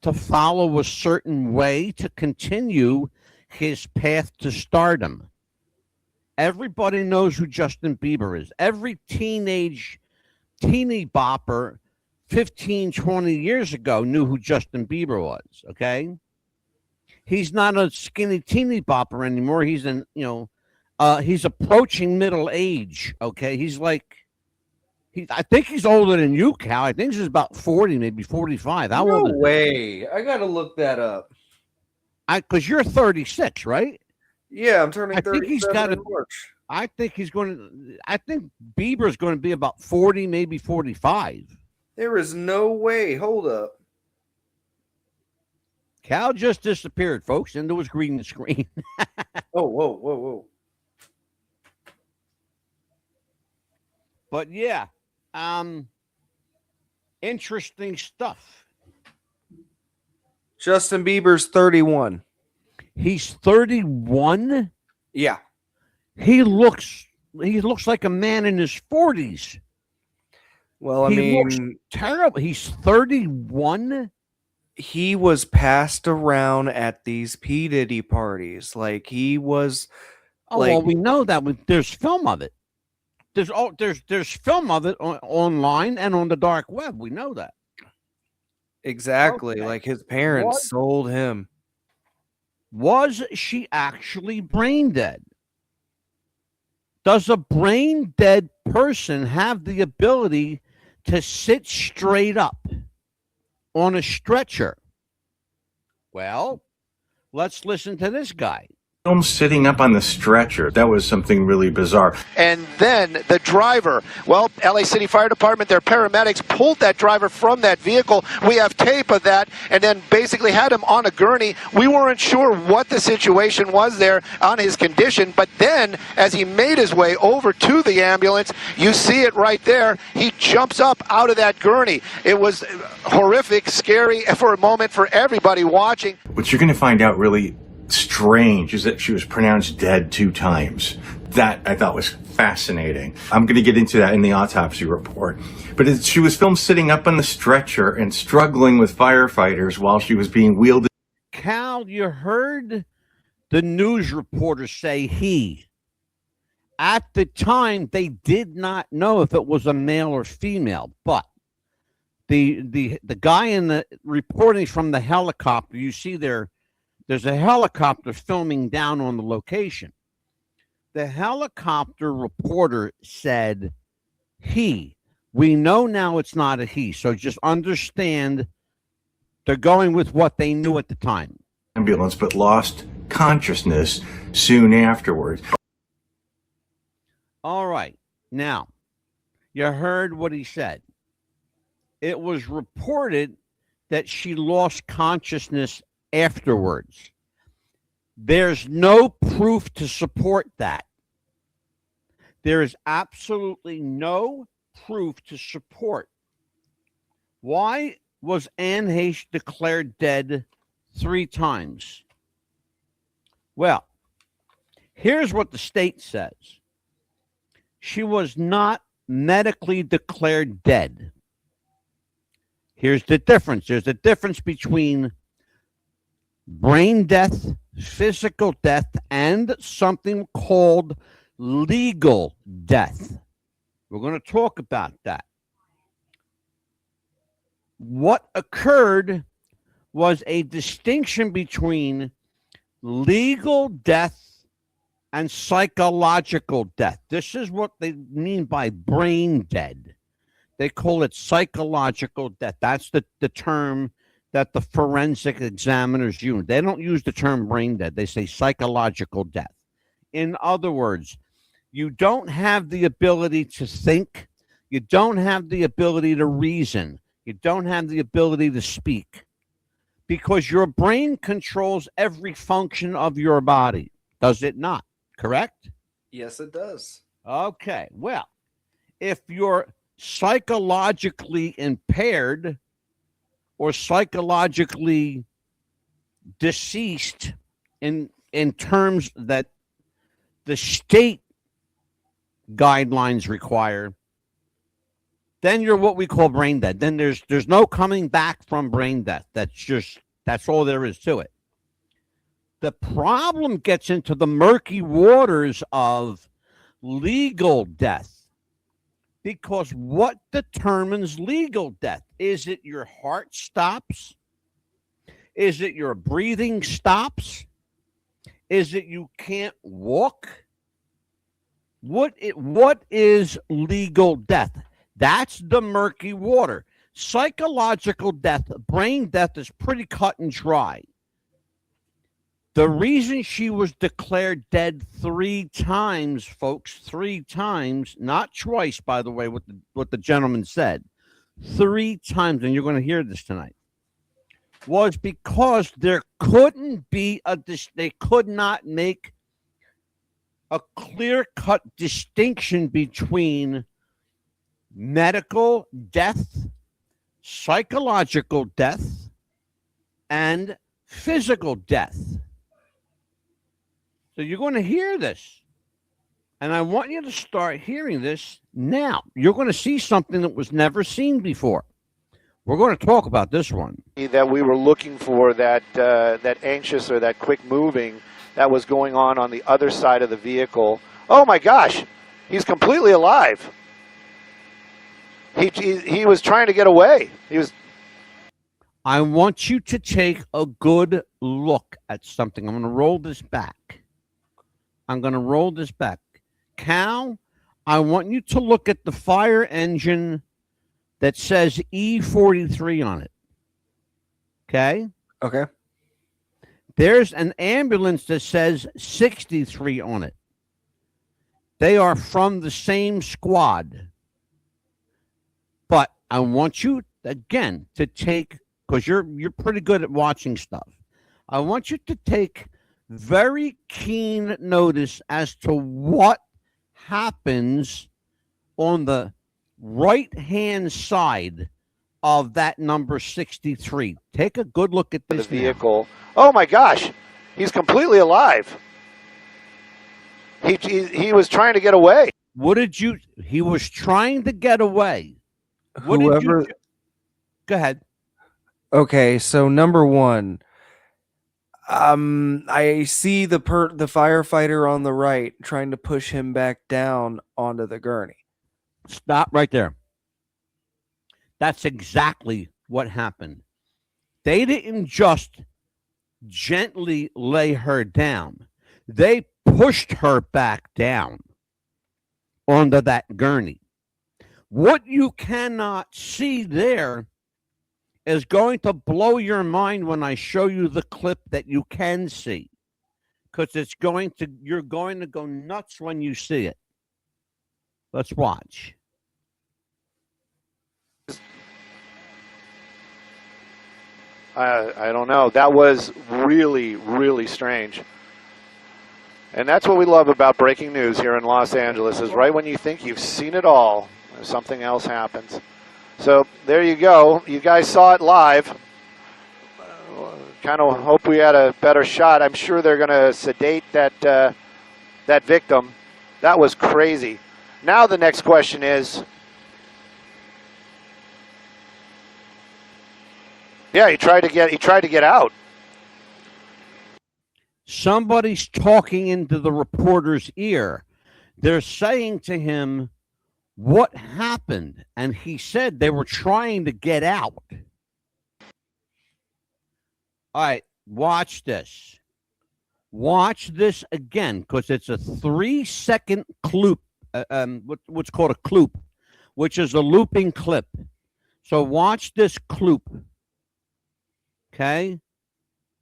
to follow a certain way to continue his path to stardom. Everybody knows who Justin Bieber is. Every teeny bopper 15, 20 years ago knew who Justin Bieber was, okay? He's not a skinny teeny bopper anymore. He's he's approaching middle age, okay? He's like, I think he's older than you, Cal. I think he's about 40, maybe 45. How old is he? No way. I got to look that up. Because you're 36, right? Yeah, I'm turning I think he's 37 got in March. I think Bieber's going to be about 40, maybe 45. There is no way. Hold up. Cal just disappeared, folks, into his green screen. Oh, whoa. But yeah, interesting stuff. Justin Bieber's 31. He's 31? Yeah. He looks like a man in his 40s. Well, He looks terrible. He's 31. He was passed around at these P. Diddy parties. Like he was. Oh, well, we know that. There's film of it. There's film of it online and on the dark web. We know that. Exactly. Okay. Like his parents sold him. Was she actually brain dead? Does a brain dead person have the ability to sit straight up on a stretcher? Well, let's listen to this guy. Film sitting up on the stretcher. That was something really bizarre. And then the driver, well, LA City Fire Department, their paramedics pulled that driver from that vehicle. We have tape of that, and then basically had him on a gurney. We weren't sure what the situation was there on his condition, but then as he made his way over to the ambulance, you see it right there, he jumps up out of that gurney. It was horrific, scary for a moment for everybody watching. What you're going to find out really strange is that she was pronounced dead 2 times. That I thought was fascinating. I'm going to get into that in the autopsy report. But she was filmed sitting up on the stretcher and struggling with firefighters while she was being wheeled. Cal, you heard the news reporter say he. At the time, they did not know if it was a male or female, but the guy in the reporting from the helicopter, you see there's a helicopter filming down on the location. The helicopter reporter said he. We know now it's not a he, so just understand they're going with what they knew at the time. Ambulance, but lost consciousness soon afterwards. All right. Now, you heard what he said. It was reported that she lost consciousness afterwards. There's no proof to support that. There is absolutely no proof to support. Why was Anne Heche declared dead 3 times? Well, here's what the state says. She was not medically declared dead. Here's the difference. There's a difference between brain death, physical death, and something called legal death. We're going to talk about that. What occurred was a distinction between legal death and psychological death. This is what they mean by brain dead. They call it psychological death. That's the term that the forensic examiners use. They don't use the term brain dead. They say psychological death. In other words, you don't have the ability to think. You don't have the ability to reason. You don't have the ability to speak because your brain controls every function of your body. Does it not? Correct? Yes, it does. Okay. Well, if you're psychologically impaired or psychologically deceased in terms that the state guidelines require, then you're what we call brain dead. Then there's no coming back from brain death. That's all there is to it. The problem gets into the murky waters of legal death, because what determines legal death? Is it your heart stops? Is it your breathing stops? Is it you can't walk? What is legal death? That's the murky water. Psychological death, brain death, is pretty cut and dry. The reason she was declared dead 3 times, folks, 3 times, not twice, by the way, what the gentleman said, 3 times, and you're going to hear this tonight, was because there couldn't be they could not make a clear-cut distinction between medical death, psychological death, and physical death. So you're going to hear this, and I want you to start hearing this now. You're going to see something that was never seen before. We're going to talk about this one. That we were looking for, that anxious or that quick moving that was going on the other side of the vehicle. Oh my gosh, he's completely alive. He was trying to get away. I want you to take a good look at something. I'm going to roll this back. Cal, I want you to look at the fire engine that says E43 on it. Okay? Okay. There's an ambulance that says 63 on it. They are from the same squad. But I want you, again, to take, because you're pretty good at watching stuff, I want you to take very keen notice as to what happens on the right-hand side of that number 63. Take a good look at this vehicle. Oh my gosh, he's completely alive. He was trying to get away. He was trying to get away. Whoever. Go ahead. Okay, so number one, I see the firefighter on the right trying to push him back down onto the gurney. Stop right there. That's exactly what happened. They didn't just gently lay her down. They pushed her back down onto that gurney. What you cannot see there is going to blow your mind when I show you the clip that you can see, because you're going to go nuts when you see it. Let's watch. I don't know. That was really, really strange. And that's what we love about breaking news here in Los Angeles, is right when you think you've seen it all, something else happens. So there you go. You guys saw it live. Kind of hope we had a better shot. I'm sure they're going to sedate that victim. That was crazy. Now the next question is, yeah, he tried to get out. Somebody's talking into the reporter's ear. They're saying to him, what happened? And he said they were trying to get out. All right, watch this. Watch this again, because it's a 3-second clip, what's called a clip, which is a looping clip. So watch this clip. Okay?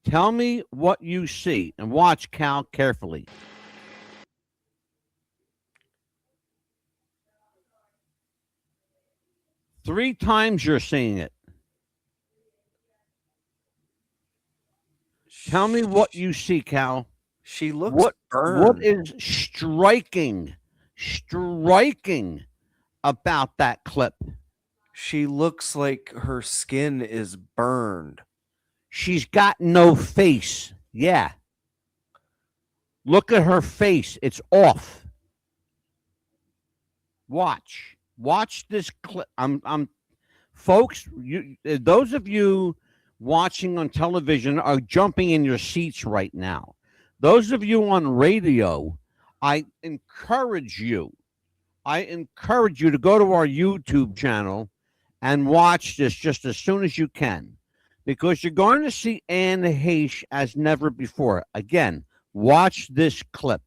Tell me what you see, and watch, Cal, carefully. Three times you're seeing it. Tell me what you see, Cal. She looks burned. What is striking about that clip? She looks like her skin is burned. She's got no face. Yeah. Look at her face. It's off. Watch. Watch this clip. Folks, those of you watching on television are jumping in your seats right now. Those of you on radio, I encourage you to go to our YouTube channel and watch this just as soon as you can, because you're going to see Anne Heche as never before. Again, watch this clip.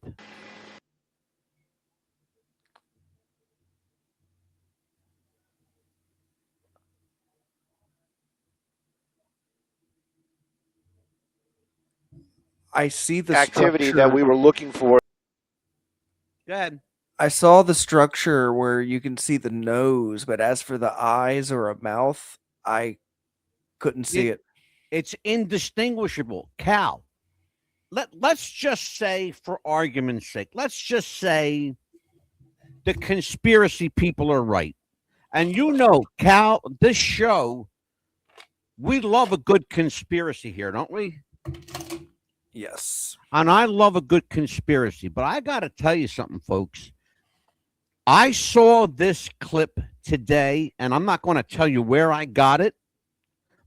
I see the activity structure. that we were looking for. Go ahead. I saw the structure where you can see the nose, but as for the eyes or a mouth, I couldn't see it. It's indistinguishable. Cal, let's just say, for argument's sake, let's just say the conspiracy people are right. And you know, Cal, this show, we love a good conspiracy here, don't we? Yes. And I love a good conspiracy, but I got to tell you something, folks. I saw this clip today, and I'm not going to tell you where I got it,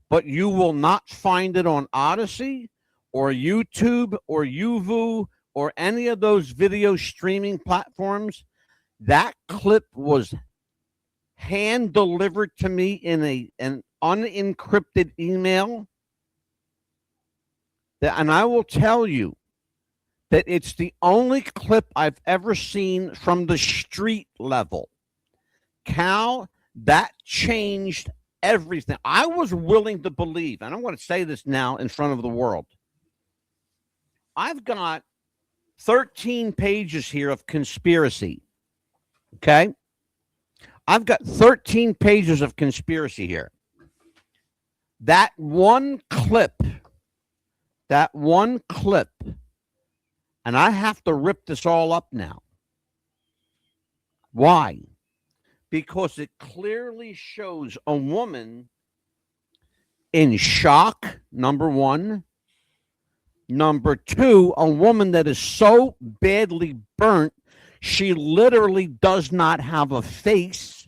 but you will not find it on Odyssey or YouTube or YouVoo or any of those video streaming platforms. That clip was hand delivered to me in an unencrypted email. And I will tell you that it's the only clip I've ever seen from the street level. Cal, that changed everything. I was willing to believe, and I want to say this now in front of the world. I've got 13 pages here of conspiracy. Okay? I've got 13 pages of conspiracy here. That one clip, and I have to rip this all up now. Why? Because it clearly shows a woman in shock, number one. Number two, a woman that is so badly burnt, she literally does not have a face.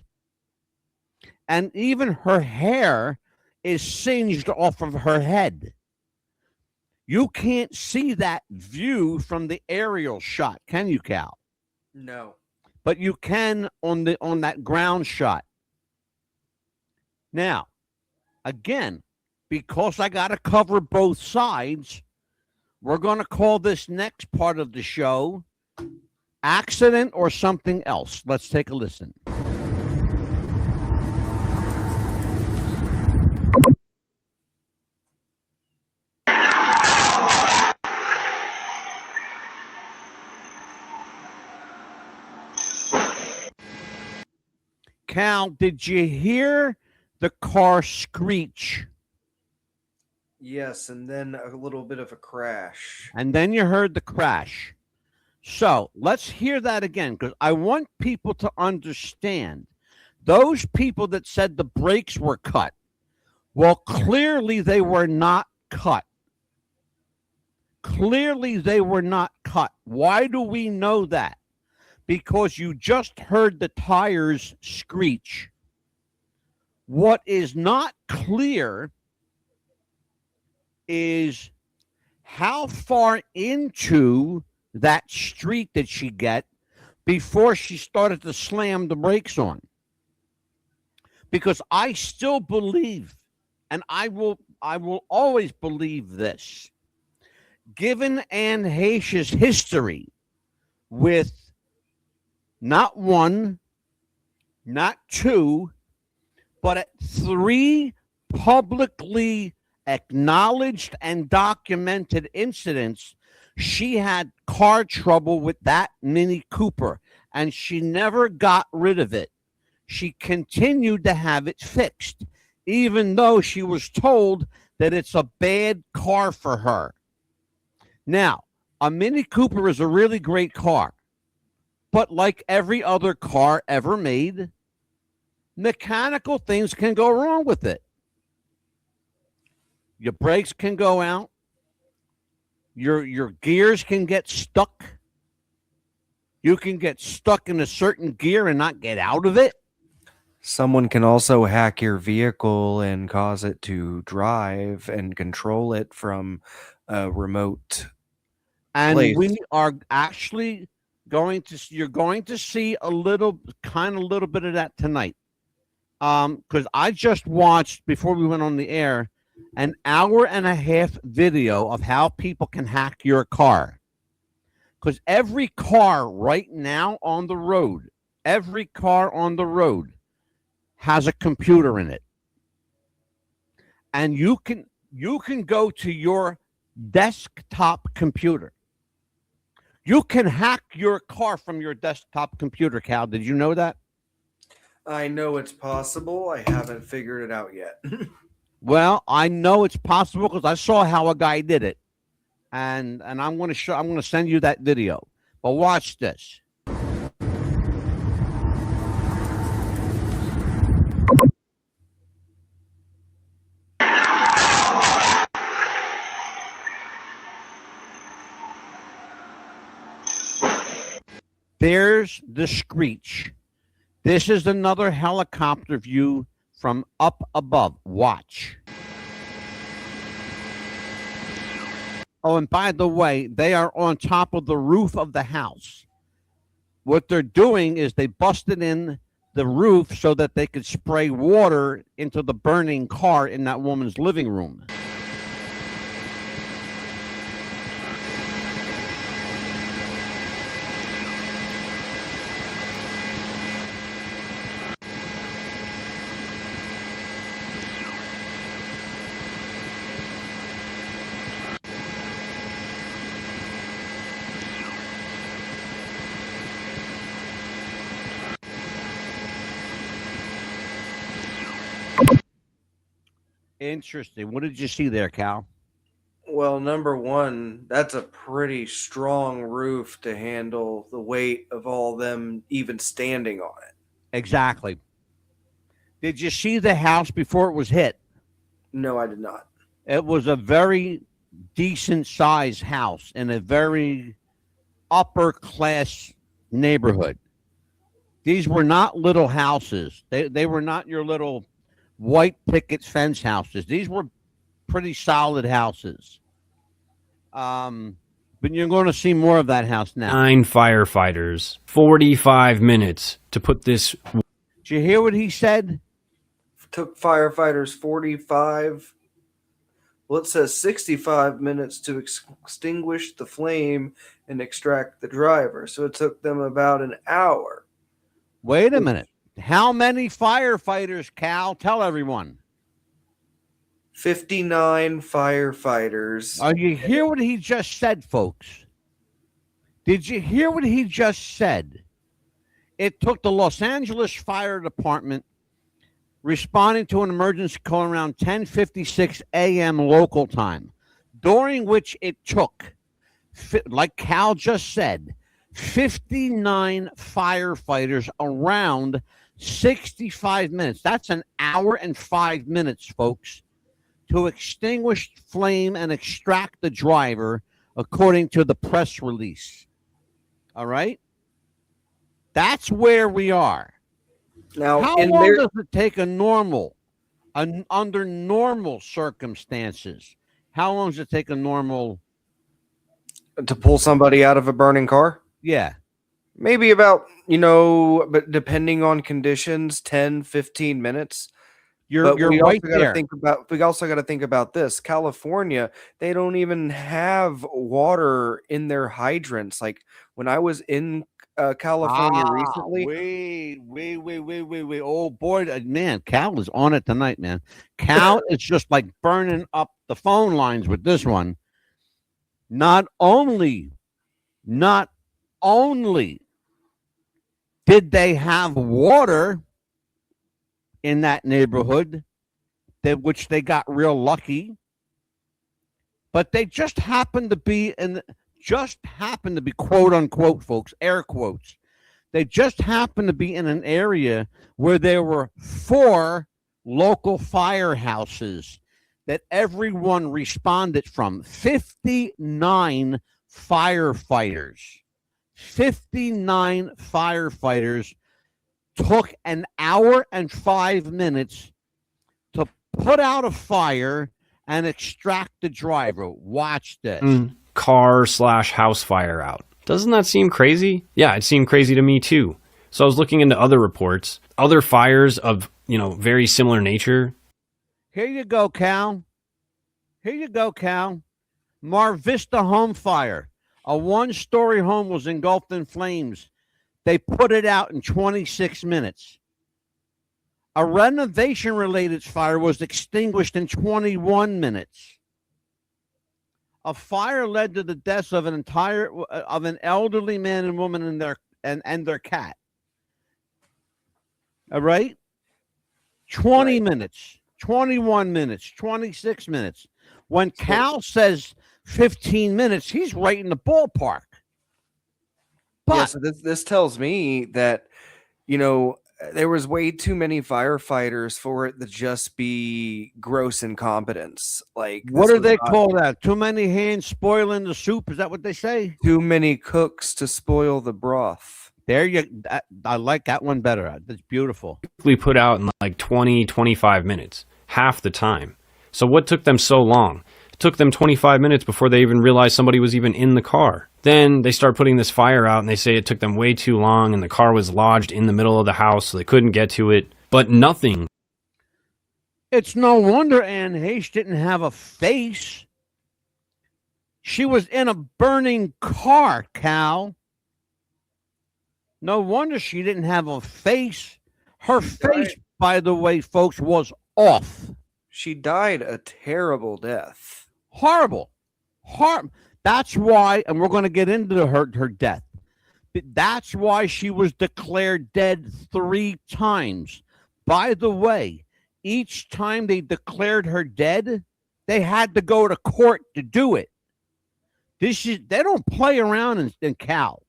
And even her hair is singed off of her head. You can't see that view from the aerial shot, can you, Cal? No. But you can on that ground shot. Now, again, because I got to cover both sides, we're going to call this next part of the show accident or something else. Let's take a listen. Cal, did you hear the car screech? Yes, and then a little bit of a crash. And then you heard the crash. So let's hear that again, because I want people to understand. Those people that said the brakes were cut, well, clearly they were not cut. Clearly they were not cut. Why do we know that? Because you just heard the tires screech. What is not clear is how far into that street did she get before she started to slam the brakes on. Because I still believe, and I will always believe this, given Anne Heche's history with not one, not two, but at 3 publicly acknowledged and documented incidents, she had car trouble with that Mini Cooper, and she never got rid of it. She continued to have it fixed, even though she was told that it's a bad car for her. Now, a Mini Cooper is a really great car. But like every other car ever made, mechanical things can go wrong with it. Your brakes can go out. Your gears can get stuck. You can get stuck in a certain gear and not get out of it. Someone can also hack your vehicle and cause it to drive and control it from a remote And place. we are actually you're going to see a little bit of that tonight. Because I just watched, before we went on the air, an hour and a half video of how people can hack your car. Because every car right now on the road, has a computer in it. And you can go to your desktop computer. You can hack your car from your desktop computer, Cal. Did you know that? I know it's possible. I haven't figured it out yet. Well, I know it's possible because I saw how a guy did it. And I'm going to send you that video. But watch this. There's the screech. This is another helicopter view from up above. Watch. Oh, and by the way, they are on top of the roof of the house. What they're doing is they busted in the roof so that they could spray water into the burning car in that woman's living room. Interesting. What did you see there, Cal? Well, number one, that's a pretty strong roof to handle the weight of all them even standing on it. Exactly. Did you see the house before it was hit? No, I did not. It was a very decent sized house in a very upper class neighborhood. These were not little houses. They were not your little white picket fence houses. These were pretty solid houses. But you're going to see more of that house now. 9 firefighters, 45 minutes to put this. Did you hear what he said? Took firefighters 45. Well, it says 65 minutes to extinguish the flame and extract the driver. So it took them about an hour. Wait a minute. How many firefighters, Cal? Tell everyone. 59 firefighters. You hear what he just said, folks? Did you hear what he just said? It took the Los Angeles Fire Department responding to an emergency call around 10:56 a.m. local time, during which it took, like Cal just said, 59 firefighters around 65 minutes. That's an hour and 5 minutes, folks, to extinguish flame and extract the driver, according to the press release. All right? That's where we are. Now, how long does it take under normal circumstances? How long does it take a normal to pull somebody out of a burning car? Yeah. Maybe about, but depending on conditions, 10, 15 minutes. You're right there. We also got to think about this. California, they don't even have water in their hydrants. Like when I was in California recently. Wait. Oh, boy, man, Cal is on it tonight, man. Cal is just like burning up the phone lines with this one. Not only did they have water in that neighborhood, which they got real lucky, but they just happened to be quote unquote, folks, air quotes. They just happened to be in an area where there were 4 local firehouses that everyone responded from. 59 firefighters. 59 firefighters took an hour and 5 minutes to put out a fire and extract the driver. Watch this. Car/house fire out. Doesn't that seem crazy? Yeah, it seemed crazy to me too. So I was looking into other reports, other fires of, very similar nature. Here you go, Cal. Here you go, Cal. Mar Vista home fire. A one-story home was engulfed in flames. They put it out in 26 minutes. A renovation-related fire was extinguished in 21 minutes. A fire led to the deaths of an elderly man and woman and their cat. All right? 20 minutes, 21 minutes, 26 minutes. When Cal says 15 minutes, he's right in the ballpark. But yeah, so this tells me that, there was way too many firefighters for it to just be gross incompetence. Like, what do they call that? Too many hands spoiling the soup? Is that what they say? Too many cooks to spoil the broth. There you. I like that one better. That's beautiful. We put out in like 20, 25 minutes, half the time. So what took them so long? It took them 25 minutes before they even realized somebody was even in the car. Then they start putting this fire out and they say it took them way too long and the car was lodged in the middle of the house so they couldn't get to it. But nothing. It's no wonder Anne Heche didn't have a face. She was in a burning car, Cal. No wonder she didn't have a face. Her face, by the way, folks, was off. She died a terrible death. Horrible. That's why, and we're going to get into her death. That's why she was declared dead 3 times. By the way, each time they declared her dead, they had to go to court to do it. They don't play around in Cal.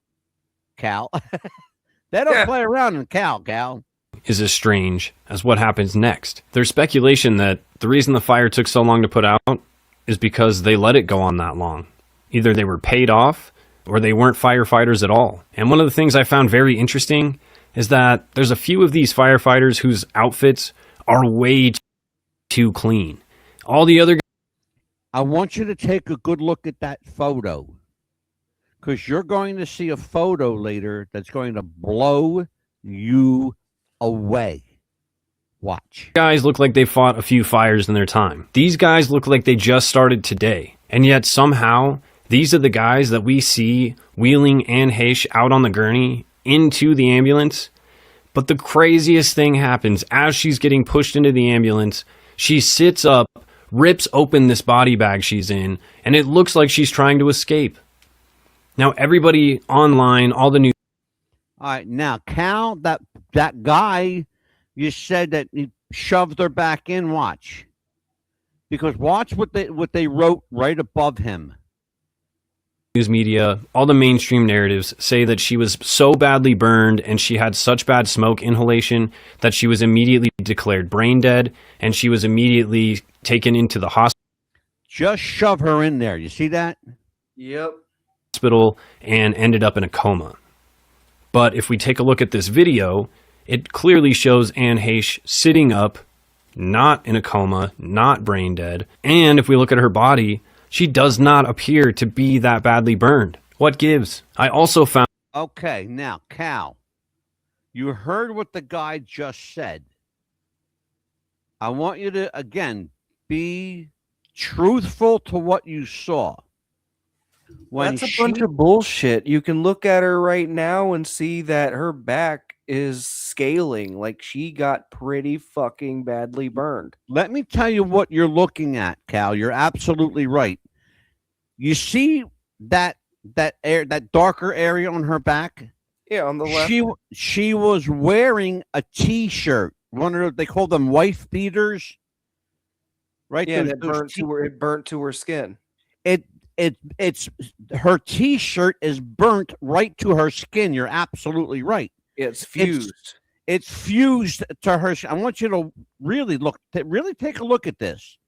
They don't play around in Cal. Is as strange as what happens next. There's speculation that the reason the fire took so long to put out is because they let it go on that long. Either they were paid off or they weren't firefighters at all. And one of the things I found very interesting is that there's a few of these firefighters whose outfits are way too clean. All the other... I want you to take a good look at that photo, because you're going to see a photo later that's going to blow you away. Watch. Guys look like they fought a few fires in their time. These guys look like they just started today. And yet somehow, these are the guys that we see wheeling Anne Heche out on the gurney into the ambulance. But the craziest thing happens as she's getting pushed into the ambulance. She sits up, rips open this body bag she's in, and it looks like she's trying to escape. Now, everybody online, all the news... All right, now, Cal, that guy, you said that he shoved her back in. Watch. Because watch what they wrote right above him. News media, all the mainstream narratives say that she was so badly burned and she had such bad smoke inhalation that she was immediately declared brain dead and she was immediately taken into the hospital. Just shove her in there. You see that? Yep. Hospital and ended up in a coma. But if we take a look at this video, it clearly shows Anne Heche sitting up, not in a coma, not brain dead. And if we look at her body, she does not appear to be that badly burned. What gives? I also found... Okay, now, Cal, you heard what the guy just said. I want you to, again, be truthful to what you saw. That's a bunch of bullshit. You can look at her right now and see that her back is scaling. Like, she got pretty fucking badly burned. Let me tell you what you're looking at, Cal. You're absolutely right. You see that darker area on her back? Yeah, on the left. She was wearing a T-shirt. They call them wife beaters, right? Yeah, it burnt to her skin. It's her T-shirt is burnt right to her skin. You're absolutely right. It's fused. It's fused to her. I want you to really take a look at this.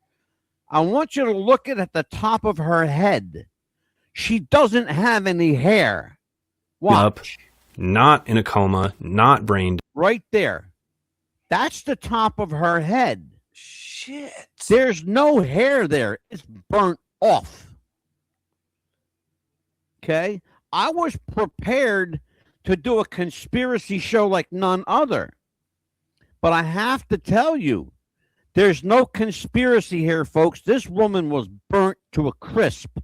I want you to look at the top of her head. She doesn't have any hair. Watch. Up, not in a coma, not brain dead. right there. That's the top of her head. Shit. There's no hair there. It's burnt off. Okay? I was prepared to do a conspiracy show like none other. But I have to tell you, there's no conspiracy here, folks. This woman was burnt to a crisp.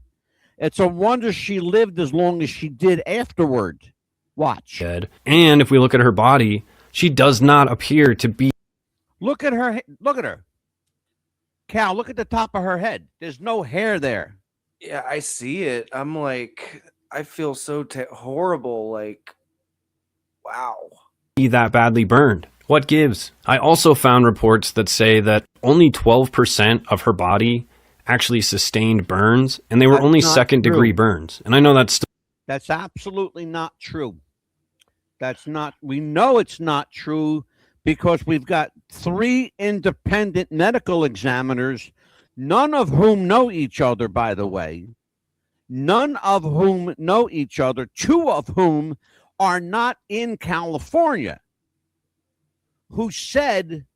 It's a wonder she lived as long as she did afterward. Watch. Dead. And if we look at her body, she does not appear to be. Look at her. Look at her. Cal, look at the top of her head. There's no hair there. Yeah, I see it. I'm like, I feel so horrible. Like, wow. That badly burned. What gives? I also found reports that say that only 12% of her body actually sustained burns, and they were That's only not second-degree true. burns. And I know that's still. That's absolutely not true. That's not, we know it's not true because we've got 3 independent medical examiners, none of whom know each other, by the way. None of whom know each other, 2 of whom are not in California, who said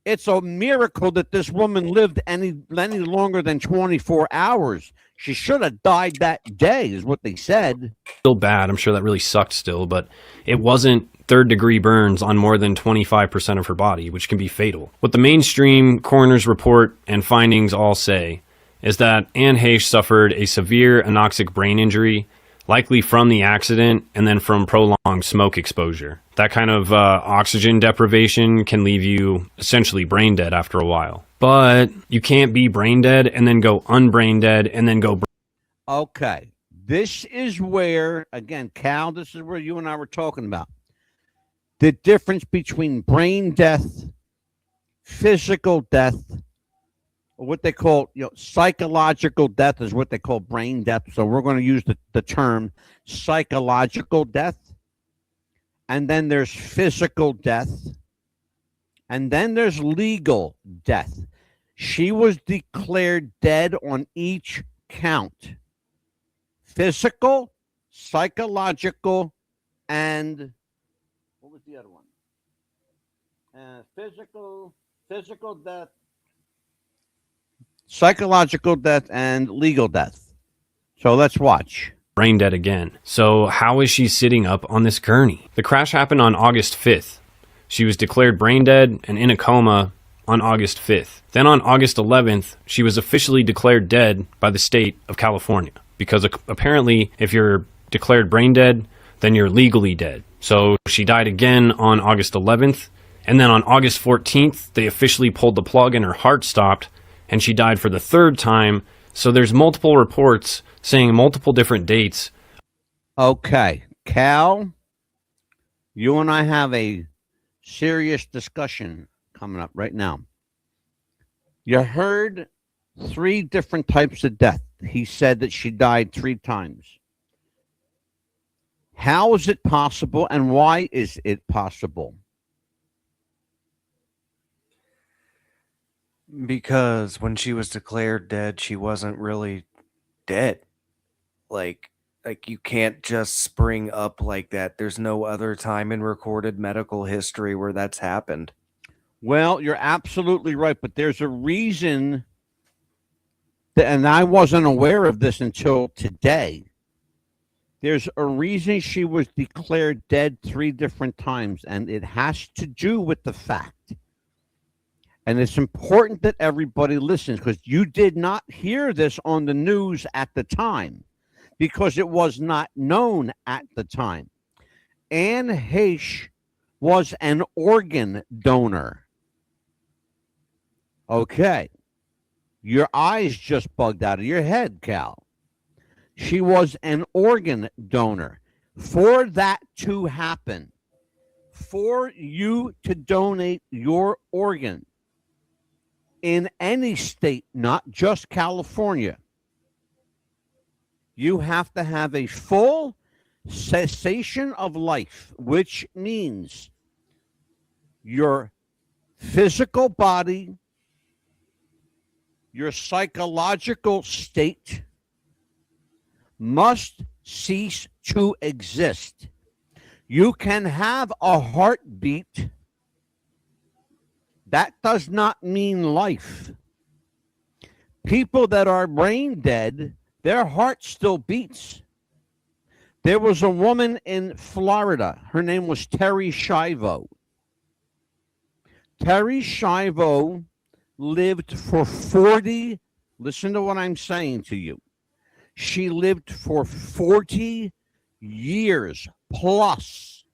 it's a miracle that this woman lived any longer than 24 hours. She should have died that day, is what they said. Still bad. I'm sure that really sucked still, but it wasn't third-degree burns on more than 25% of her body, which can be fatal. What the mainstream coroner's report and findings all say is that Anne Heche suffered a severe anoxic brain injury, likely from the accident and then from prolonged smoke exposure. That kind of oxygen deprivation can leave you essentially brain dead after a while. But you can't be brain dead and then go unbrain dead and then go. Okay. This is where, again, Cal, this is where you and I were talking about. The difference between brain death, physical death, or what they call, psychological death is what they call brain death. So we're going to use the term psychological death. And then there's physical death. And then there's legal death. She was declared dead on each count. Physical, psychological, and what was the other one? Physical death, psychological death, and legal death. So let's watch. Brain dead again. So how is she sitting up on this gurney? The crash happened on August 5th. She was declared brain dead and in a coma on August 5th. Then on August 11th, she was officially declared dead by the state of California. Because apparently, if you're declared brain dead, then you're legally dead. So she died again on August 11th. And then on August 14th, they officially pulled the plug and her heart stopped. And she died for the 3rd time. So there's multiple reports saying multiple different dates. Okay. Cal, you and I have a serious discussion coming up right now. You heard 3 different types of death. He said that she died 3 times. How is it possible and why is it possible? Because when she was declared dead, she wasn't really dead. Like you can't just spring up like that. There's no other time in recorded medical history where that's happened. Well, you're absolutely right, but there's a reason, and I wasn't aware of this until today. There's a reason she was declared dead 3 different times, and it has to do with the fact, and it's important that everybody listens, because you did not hear this on the news at the time, because it was not known at the time. Anne Heche was an organ donor. Okay. Your eyes just bugged out of your head, Cal. She was an organ donor. For that to happen, for you to donate your organ in any state, not just California, you have to have a full cessation of life, which means your physical body, your psychological state must cease to exist. You can have a heartbeat. That does not mean life. People that are brain dead, their heart still beats. There was a woman in Florida. Her name was Terry Schiavo. Terry Schiavo lived for 40, listen to what I'm saying to you. She lived for 40 years plus.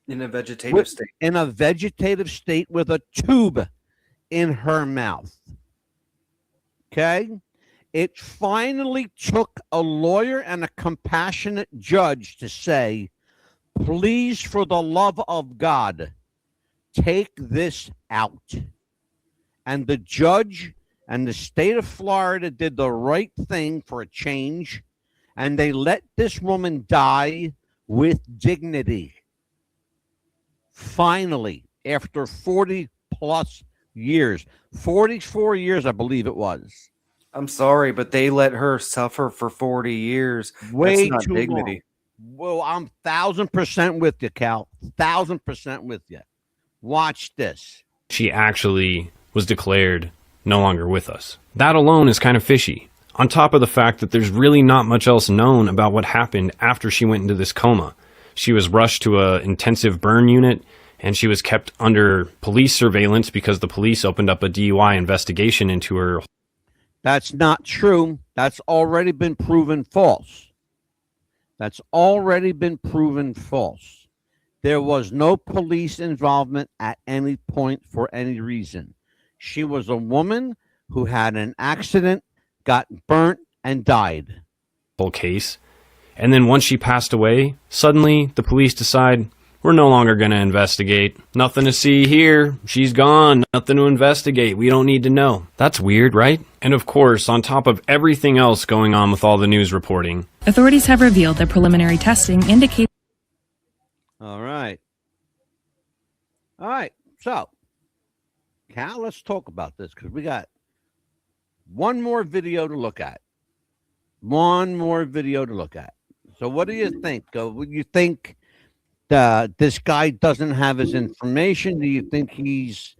In a vegetative state. In a vegetative state with a tube in her mouth. Okay? It finally took a lawyer and a compassionate judge to say, please, for the love of God, take this out. And the judge and the state of Florida did the right thing for a change, and they let this woman die with dignity. Finally, after 40 plus years, 44 years, I believe it was. I'm sorry, but they let her suffer for 40 years. Way That's not too dignity. long. Well, I'm 1,000% with you, Cal. 1,000% with you. Watch this. She actually was declared no longer with us. That alone is kind of fishy. On top of the fact that there's really not much else known about what happened after she went into this coma. She was rushed to an intensive burn unit, and she was kept under police surveillance because the police opened up a DUI investigation into her. That's not true. That's already been proven false. That's already been proven false. There was no police involvement at any point for any reason. She was a woman who had an accident, got burnt, and died. Whole case. And then once she passed away, suddenly the police decide, we're no longer going to investigate. Nothing to see here. She's gone. Nothing to investigate. We don't need to know. That's weird, right? And of course, on top of everything else going on with all the news reporting, authorities have revealed that preliminary testing indicates. All right. All right. So, Cal, let's talk about this because we got one more video to look at. One more video to look at. So what do you think? Would you think this guy doesn't have his information? Do you think he's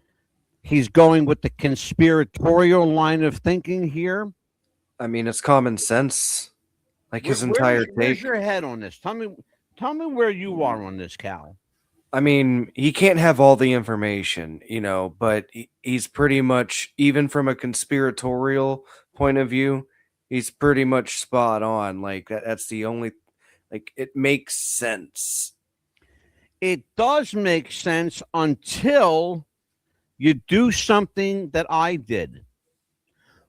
going with the conspiratorial line of thinking here? I mean, it's common sense. Like his entire Where's take. your head on this? Tell me where you are on this, Cal. I mean, he can't have all the information, but he's pretty much, even from a conspiratorial point of view, he's pretty much spot on. Like that's the only, it makes sense. It does make sense until you do something that I did.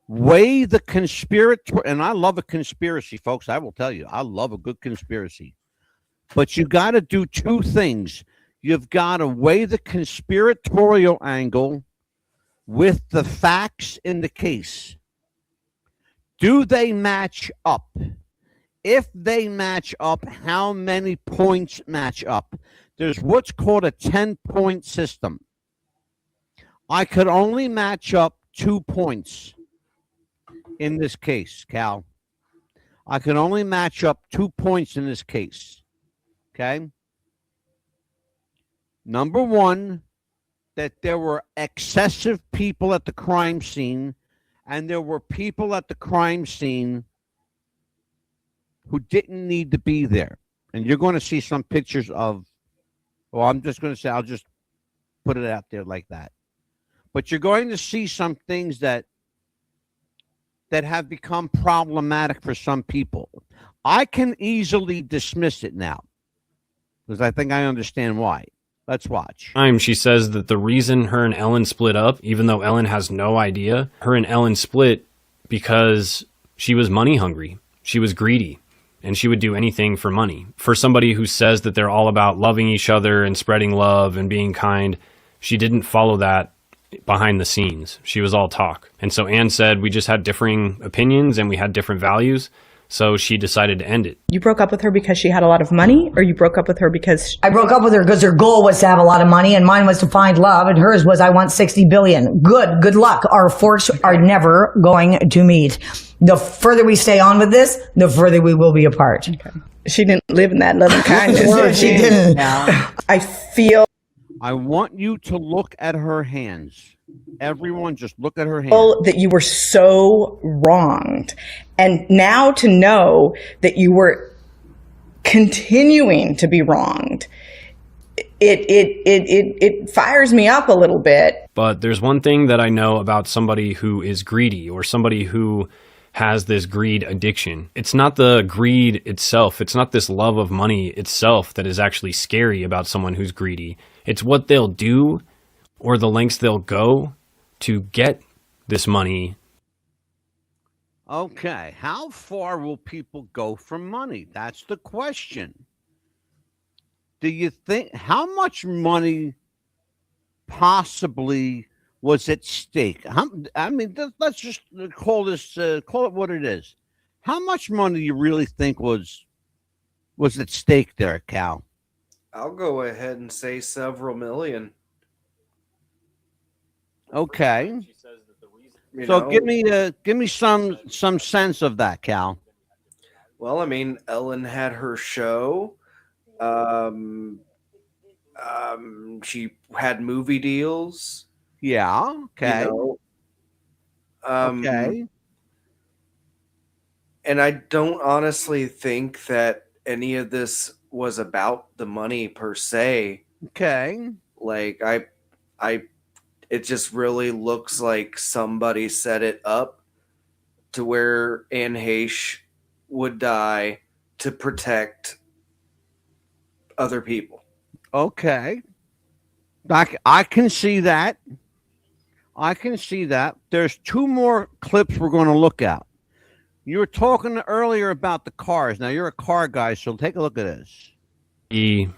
Weigh the conspirator, and I love a conspiracy, folks. I will tell you, I love a good conspiracy. But you got to do two things. You've got to weigh the conspiratorial angle with the facts in the case. Do they match up? If they match up, how many points match up? There's what's called a 10-point system. I could only match up 2 points in this case, Cal. I could only match up 2 points in this case. Okay? Number one, that there were excessive people at the crime scene, and there were people at the crime scene who didn't need to be there. And you're going to see some pictures of, well, I'm just going to say, I'll just put it out there like that. But you're going to see some things that have become problematic for some people. I can easily dismiss it now because I think I understand why. Let's watch. She says that the reason her and Ellen split up, even though Ellen has no idea, her and Ellen split because she was money hungry. She was greedy, and she would do anything for money. For somebody who says that they're all about loving each other and spreading love and being kind, she didn't follow that behind the scenes. She was all talk. And so Anne said we just had differing opinions and we had different values. so she decided to end it. You broke up with her because she had a lot of money, or you broke up with her because... I broke up with her because her goal was to have a lot of money, and mine was to find love, and hers was I want 60 billion. Good luck. Our forks are never going to meet. The further we stay on with this, the further we will be apart. Okay. She didn't live in that loving kindness. She didn't. I feel... I want you to look at her hands. Everyone just look at her hands. That you were so wronged. And now to know that you were continuing to be wronged, it fires me up a little bit. But there's one thing that I know about somebody who is greedy, or somebody who has this greed addiction. It's not the greed itself. It's not this love of money itself that is actually scary about someone who's greedy. It's what they'll do, or the lengths they'll go to get this money. Okay, how far will people go for money? That's the question. Do you think, how much money possibly was at stake? I mean, let's just call it what it is. How much money do you really think was at stake there, Cal? I'll go ahead and say several million. Okay. So give me some sense of that, Cal. Well, I mean, Ellen had her show. She had movie deals. Yeah. Okay. Okay. And I don't honestly think that any of this was about the money per se. Okay. Like it just really looks like somebody set it up to where Anne Heche would die to protect other people. Okay. I can see that. I can see that. There's two more clips we're going to look at. You were talking earlier about the cars. Now, you're a car guy, so take a look at this. He,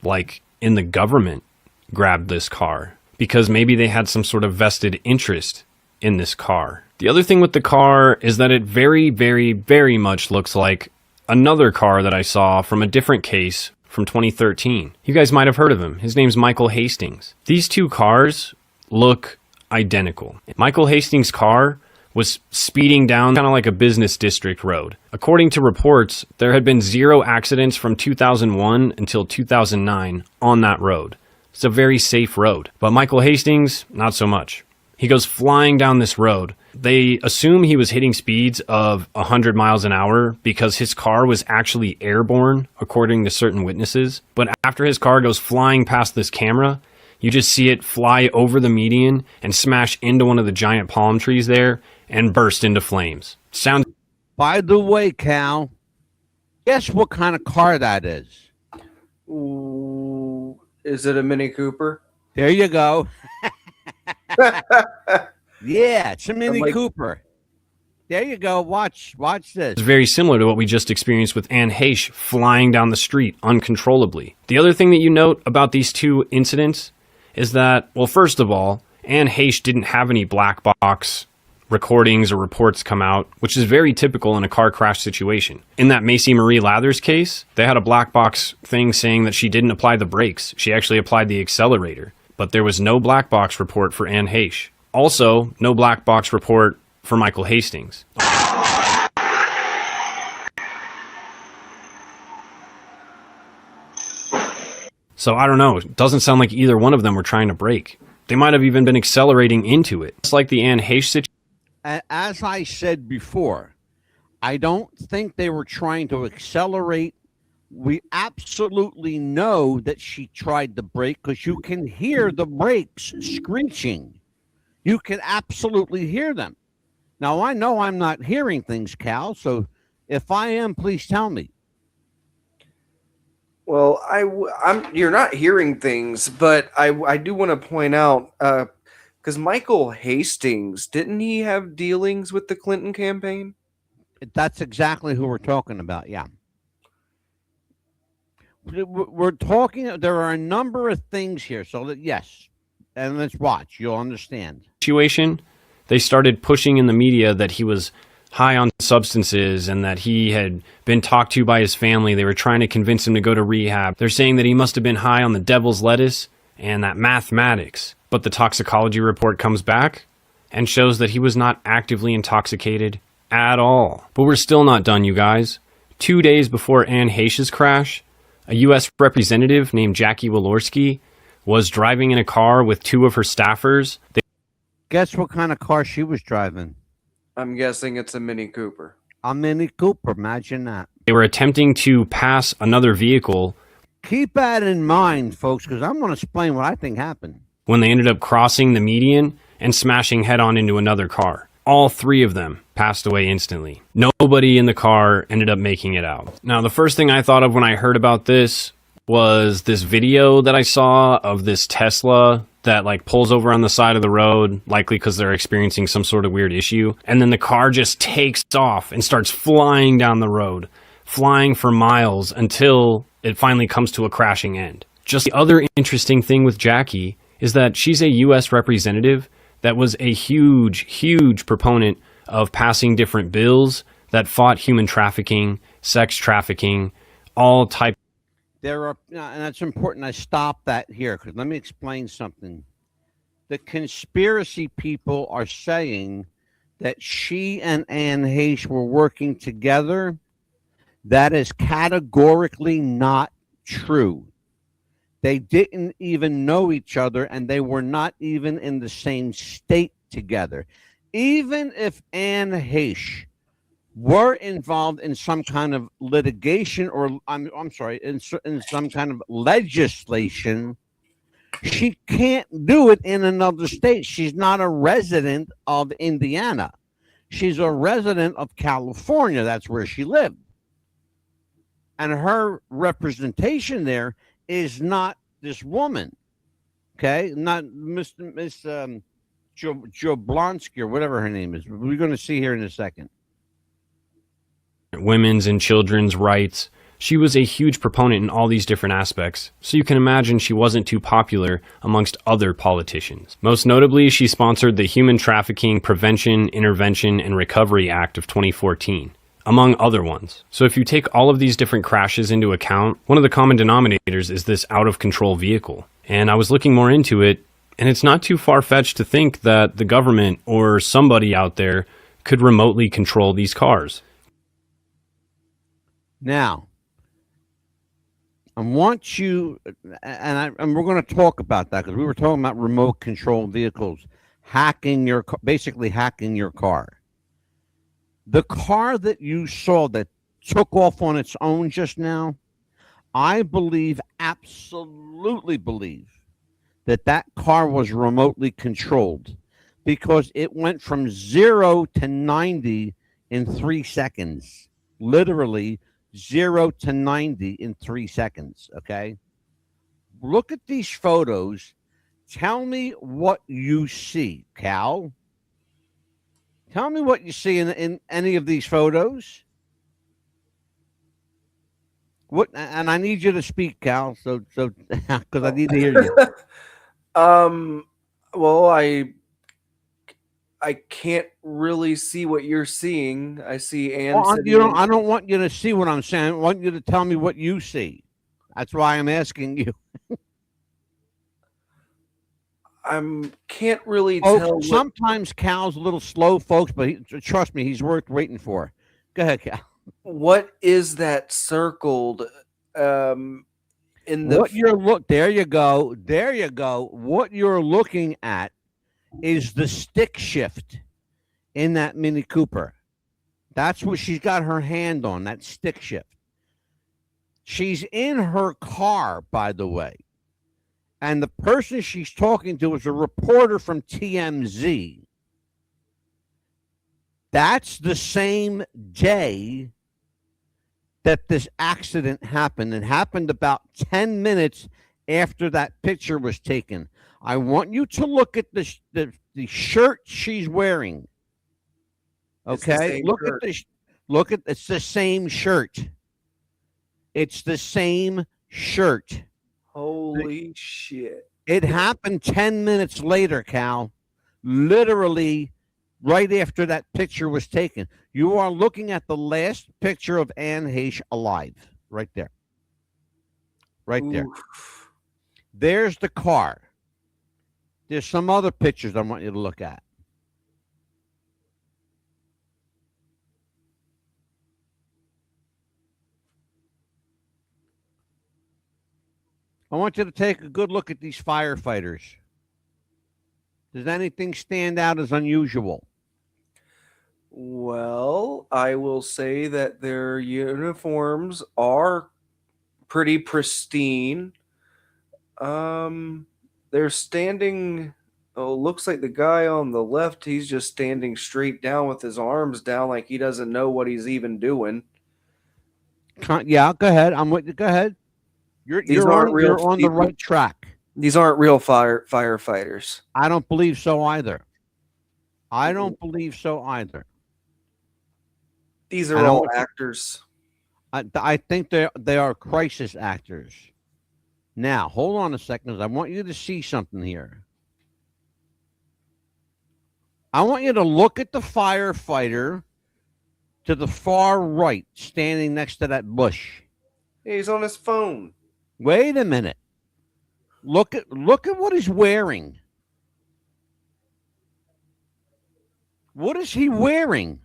like, in the government, grabbed this car because maybe they had some sort of vested interest in this car. The other thing with the car is that it very, very, very much looks like another car that I saw from a different case from 2013. You guys might have heard of him. His name's Michael Hastings. These two cars look identical. Michael Hastings' car was speeding down kind of like a business district road. According to reports, there had been 0 accidents from 2001 until 2009 on that road. It's a very safe road. But Michael Hastings, not so much. He goes flying down this road. They assume he was hitting speeds of 100 miles an hour because his car was actually airborne, according to certain witnesses. But after his car goes flying past this camera, you just see it fly over the median and smash into one of the giant palm trees there and burst into flames. Sounds. By the way, Cal, guess what kind of car that is? Ooh, is it a Mini Cooper? There you go. Yeah, it's a Mini Cooper. There you go. Watch this. It's very similar to what we just experienced with Anne Heche flying down the street uncontrollably. The other thing that you note about these two incidents is that, well, first of all, Anne Heche didn't have any black box recordings or reports come out, which is very typical in a car crash situation. In that Macy Marie Lathers case, they had a black box thing saying that she didn't apply the brakes. She actually applied the accelerator. But there was no black box report for Anne Heche. Also, no black box report for Michael Hastings. So I don't know. It doesn't sound like either one of them were trying to brake. They might have even been accelerating into it. It's like the Anne Heche situation. As I said before, I don't think they were trying to accelerate. We absolutely know that she tried to brake because you can hear the brakes screeching. You can absolutely hear them. Now, I know I'm not hearing things, Cal, so if I am, please tell me. Well, you're not hearing things, but I do want to point out, because Michael Hastings, didn't he have dealings with the Clinton campaign? That's exactly who we're talking about, yeah. We're talking, there are a number of things here, so that, yes, and let's watch, you'll understand. Situation, they started pushing in the media that he was high on substances and that he had been talked to by his family. They were trying to convince him to go to rehab. They're saying that he must have been high on the devil's lettuce and that mathematics. But the toxicology report comes back and shows that he was not actively intoxicated at all. But we're still not done, you guys. 2 days before Anne Heche's crash, a U.S. representative named Jackie Walorski was driving in a car with two of her staffers. Guess what kind of car she was driving? I'm guessing it's a Mini Cooper. A Mini Cooper, imagine that. They were attempting to pass another vehicle. Keep that in mind, folks, because I'm going to explain what I think happened. When they ended up crossing the median and smashing head-on into another car. All three of them passed away instantly. Nobody in the car ended up making it out. Now, the first thing I thought of when I heard about this was this video that I saw of this Tesla that like pulls over on the side of the road, likely because they're experiencing some sort of weird issue. And then the car just takes off and starts flying down the road, flying for miles until it finally comes to a crashing end. Just the other interesting thing with Jackie is that she's a U.S. representative that was a huge, huge proponent of passing different bills that fought human trafficking, sex trafficking, all types. There are, and that's important. I stop that here because let me explain something. The conspiracy people are saying that she and Anne Heche were working together. That is categorically not true. They didn't even know each other, and they were not even in the same state together. Even if Anne Heche were involved in some kind of litigation or, I'm sorry, in some kind of legislation, she can't do it in another state. She's not a resident of Indiana. She's a resident of California. That's where she lived. And her representation there is not this woman, okay? Not Miss Jablonski or whatever her name is. We're going to see here in a second. Women's and children's rights. She was a huge proponent in all these different aspects, so you can imagine she wasn't too popular amongst other politicians. Most notably, she sponsored the Human Trafficking Prevention, Intervention, and Recovery Act of 2014. Among other ones. So if you take all of these different crashes into account, one of the common denominators is this out-of-control vehicle. And I was looking more into it, and it's not too far-fetched to think that the government or somebody out there could remotely control these cars. Now, I want you, and we're going to talk about that because we were talking about remote control vehicles, basically hacking your car. The car that you saw that took off on its own just now, I absolutely believe that car was remotely controlled because it went from 0 to 90 in 3 seconds. Literally 0 to 90 in 3 seconds, okay? Look at these photos. Tell me what you see, Cal. Tell me what you see in any of these photos. What? And I need you to speak, Cal. So because I need to hear you. Well, I can't really see what you're seeing. I see Anne. Well, I don't want you to see what I'm saying. I want you to tell me what you see. That's why I'm asking you. Can't really tell. Sometimes Cal's a little slow, folks, but trust me, he's worth waiting for. Go ahead, Cal. What is that circled? In the there you go. There you go. What you're looking at is the stick shift in that Mini Cooper. That's what she's got her hand on, that stick shift. She's in her car, by the way. And the person she's talking to is a reporter from TMZ. That's the same day that this accident happened. It happened about 10 minutes after that picture was taken. I want you to look at the shirt she's wearing. Okay? It's the same shirt. It's the same shirt. Holy shit. It happened 10 minutes later, Cal. Literally right after that picture was taken. You are looking at the last picture of Anne Heche alive, right there. Right there. There's the car. There's some other pictures I want you to look at. I want you to take a good look at these firefighters. Does anything stand out as unusual? Well, I will say that their uniforms are pretty pristine. They're standing. Oh, looks like the guy on the left, he's just standing straight down with his arms down like he doesn't know what he's even doing. Yeah, go ahead. I'm with you. Go ahead. You're on the right track. These aren't real firefighters. I don't believe so either. I don't believe so either. These are all actors. I think they are crisis actors. Now, hold on a second. I want you to see something here. I want you to look at the firefighter to the far right, standing next to that bush. He's on his phone. Wait a minute. Look at what he's wearing. What is he wearing?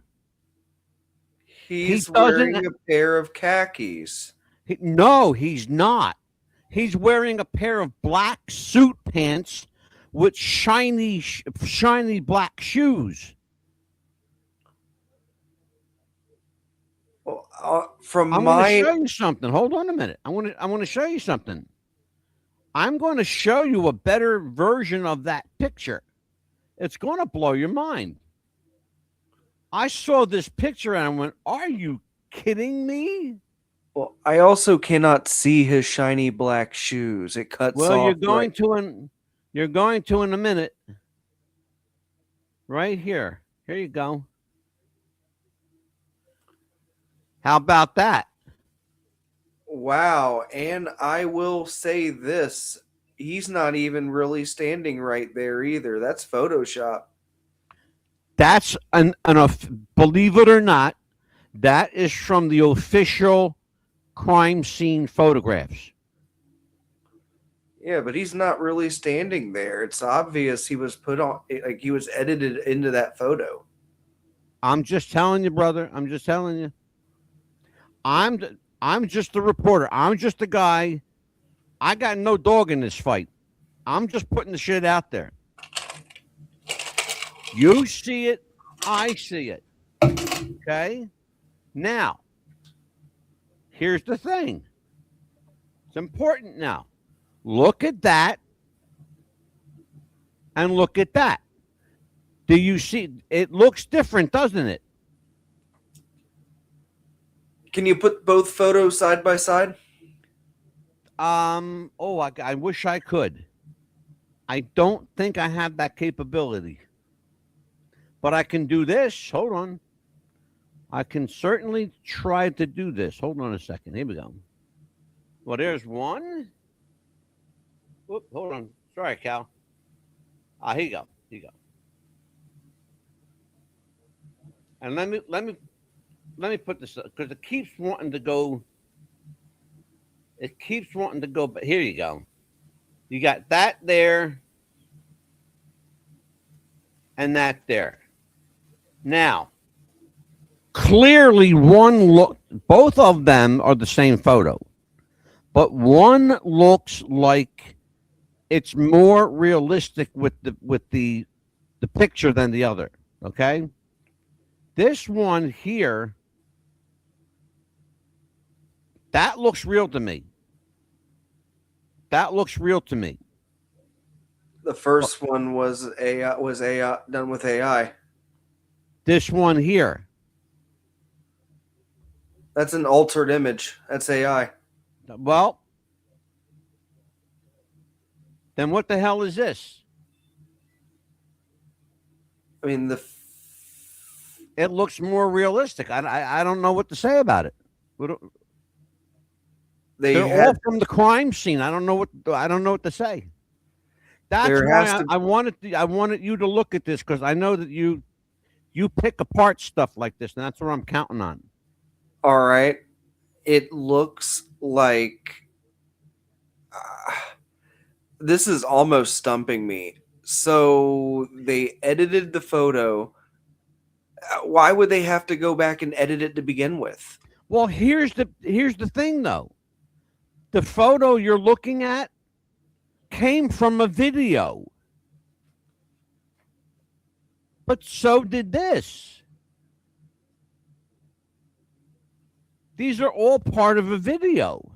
He's wearing a pair of khakis. No, he's not. He's wearing a pair of black suit pants with shiny black shoes. Well, I'm going to show you something. Hold on a minute. I want to show you something. I'm going to show you a better version of that picture. It's going to blow your mind. I saw this picture and I went, "Are you kidding me?" Well, I also cannot see his shiny black shoes. It cuts off. Well, you're going to in a minute. Right here. Here you go. How about that? Wow. And I will say this. He's not even really standing right there either. That's Photoshop. That's believe it or not, that is from the official crime scene photographs. Yeah, but he's not really standing there. It's obvious he was put on, like he was edited into that photo. I'm just telling you, brother. I'm just telling you. I'm just the reporter. I'm just the guy. I got no dog in this fight. I'm just putting the shit out there. You see it. I see it. Okay? Now, here's the thing. It's important now. Look at that and look at that. Do you see? It looks different, doesn't it? Can you put both photos side by side? I wish I could. I don't think I have that capability. But I can do this. Hold on. I can certainly try to do this. Hold on a second. Here we go. Well, there's one. Whoop, hold on. Sorry, Cal. Here you go. Here you go. And let me put this up because it keeps wanting to go. It keeps wanting to go, but here you go. You got that there and that there. Now, clearly both of them are the same photo, but one looks like it's more realistic with the picture than the other. Okay. This one here, that looks real to me. That looks real to me. The first one was AI done with AI. This one here. That's an altered image. That's AI. Well, then what the hell is this? I mean, it looks more realistic. I don't know what to say about it. They're all from the crime scene. I don't know what to say. That's why I wanted you to look at this because I know that you You pick apart stuff like this, and that's what I'm counting on. All right. It looks like this is almost stumping me. So they edited the photo. Why would they have to go back and edit it to begin with? Well, here's the thing though. The photo you're looking at came from a video. But so did this. These are all part of a video.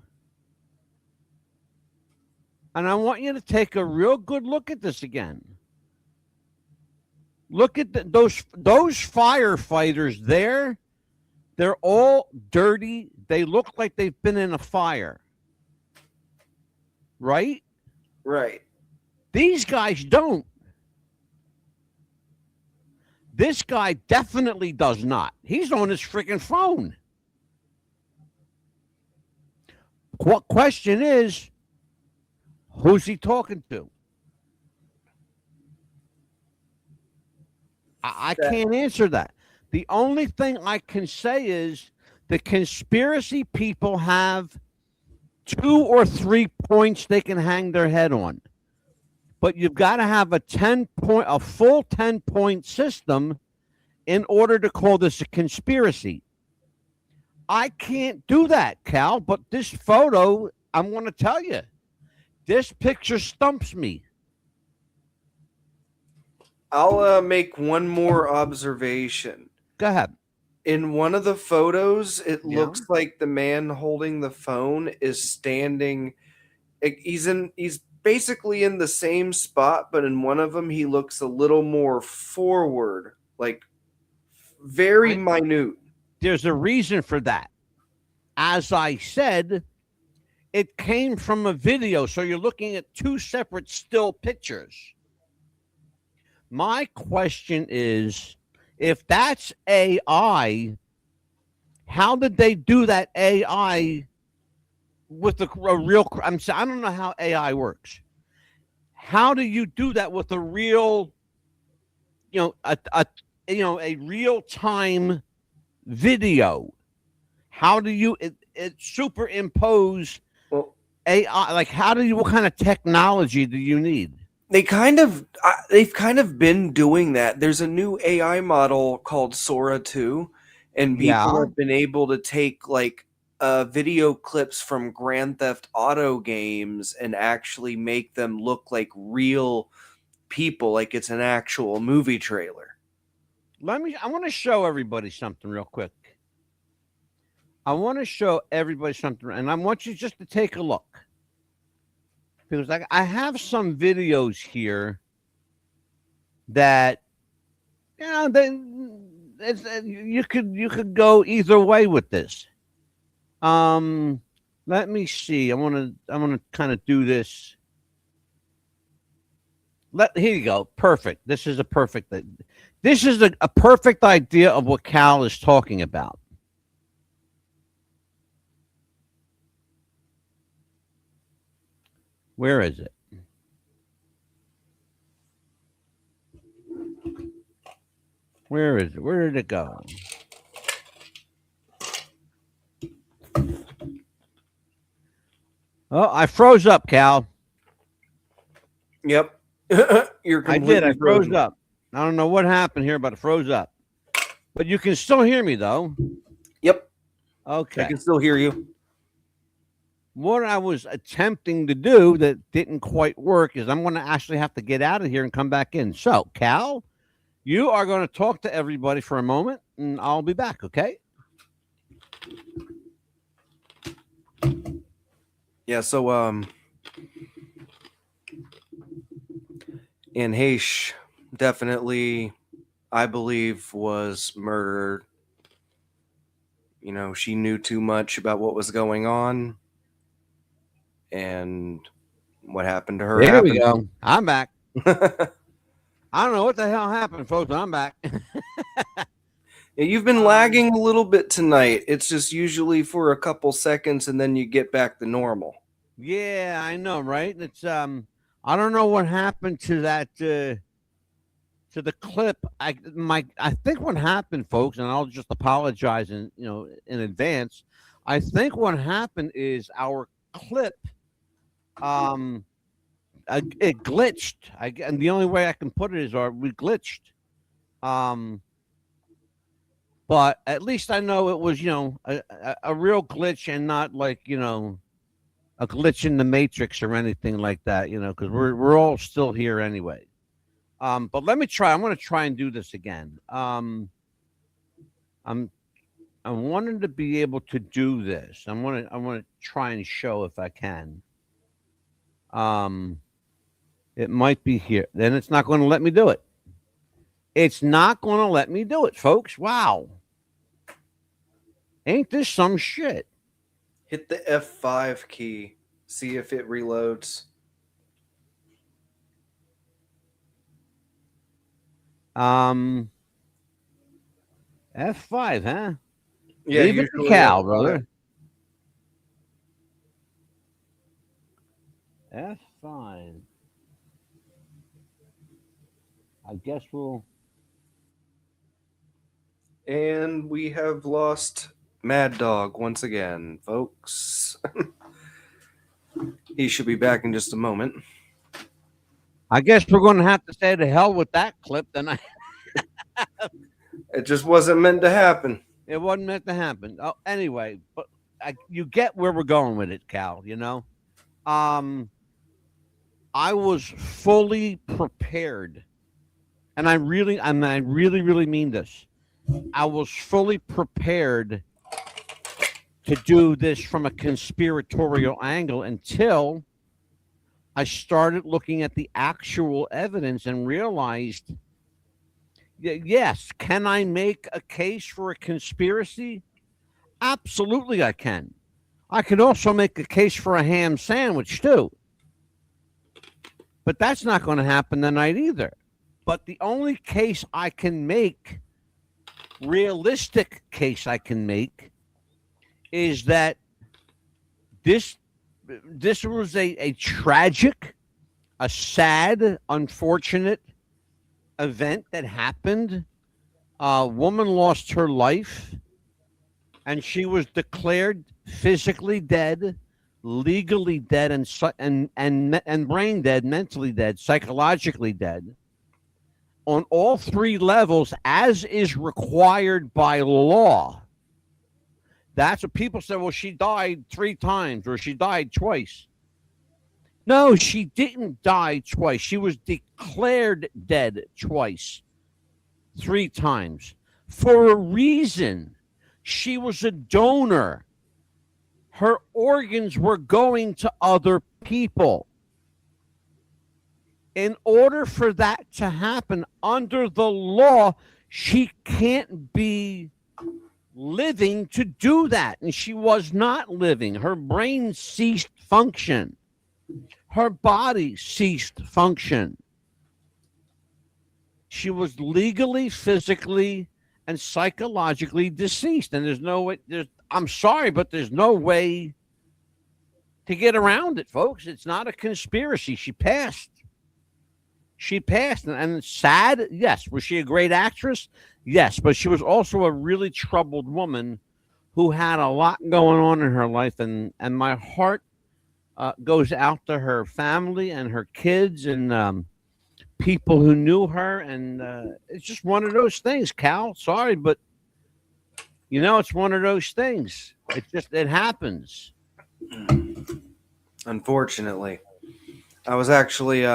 And I want you to take a real good look at this again. Look at those firefighters there. They're all dirty. They look like they've been in a fire. Right? Right. These guys don't. This guy definitely does not. He's on his freaking phone. What question is, who's he talking to? I can't answer that. The only thing I can say is the conspiracy people have 2 or 3 points they can hang their head on. But you've got to have a full 10-point system in order to call this a conspiracy. I can't do that, Cal, but this photo, I'm going to tell you, this picture stumps me. I'll make one more observation. Go ahead. In one of the photos, it looks like the man holding the phone is standing. He's basically in the same spot, but in one of them, he looks a little more forward, like very minute. There's a reason for that. As I said, it came from a video, so you're looking at 2 separate still pictures. My question is, if that's AI, how did they do that AI with a real? I don't know how AI works. How do you do that with a real, a real time video? How do you superimpose AI? Like, what kind of technology do you need? They've kind of been doing that. There's a new AI model called Sora 2, and people have been able to take like video clips from Grand Theft Auto games and actually make them look like real people, like it's an actual movie trailer. I want to show everybody something real quick. I want to show everybody something, and I want you just to take a look. Because I have some videos here that, you could go either way with this. Let me see. I want to kind of do this. Here you go. Perfect. This is a perfect idea of what Cal is talking about. Where is it? Where is it? Where did it go? Oh, I froze up, Cal. Yep. You're I did. I froze up. I don't know what happened here, but it froze up. But you can still hear me, though. Yep. Okay. I can still hear you. What I was attempting to do that didn't quite work is I'm going to actually have to get out of here and come back in. So, Cal, you are going to talk to everybody for a moment, and I'll be back, okay? Yeah, so, Heche definitely, I believe, was murdered. She knew too much about what was going on. And what happened to her? There we go. I'm back. I don't know what the hell happened, folks, but I'm back. You've been lagging a little bit tonight. It's just usually for a couple seconds, and then you get back to normal. Yeah, I know, right? It's I don't know what happened to that to the clip. I think what happened, folks, and I'll just apologize in advance. I think what happened is our clip, it glitched. And the only way I can put it is, we glitched. But at least I know it was, a real glitch and not like, a glitch in the matrix or anything like that, because we're all still here anyway. But let me try. I'm going to try and do this again. I'm wanting to be able to do this. I want to try and show if I can. It might be here. Then it's not going to let me do it. It's not going to let me do it, folks. Wow. Ain't this some shit? Hit the F5 key. See if it reloads. F5, huh? Yeah, leave it to Cal, brother. F5. I guess we'll. And we have lost Mad Dog once again, folks. He should be back in just a moment. I guess we're going to have to say to hell with that clip. Then It just wasn't meant to happen. It wasn't meant to happen. Oh, anyway, but you get where we're going with it, Cal. I was fully prepared, and I really mean this. I was fully prepared to do this from a conspiratorial angle until I started looking at the actual evidence and realized, yes, can I make a case for a conspiracy? Absolutely, I can. I could also make a case for a ham sandwich, too. But that's not going to happen tonight either. But the only case I can make, realistic case I can make, is that this was a tragic, a sad, unfortunate event that happened. A woman lost her life, and she was declared physically dead, legally dead, and brain dead, mentally dead, psychologically dead, on all three levels, as is required by law. That's what people say. Well, she died 3 times or she died twice. No, she didn't die twice. She was declared dead twice, 3 times, for a reason. She was a donor. Her organs were going to other people. In order for that to happen under the law, she can't be living to do that. And she was not living. Her brain ceased function. Her body ceased function. She was legally, physically, and psychologically deceased. And there's no way, I'm sorry, but there's no way to get around it, folks. It's not a conspiracy. She passed. She passed. And sad, yes. Was she a great actress? Yes. But she was also a really troubled woman who had a lot going on in her life. And my heart goes out to her family and her kids and people who knew her. And it's just one of those things, Cal. Sorry, but it's one of those things. It happens. Unfortunately. I was actually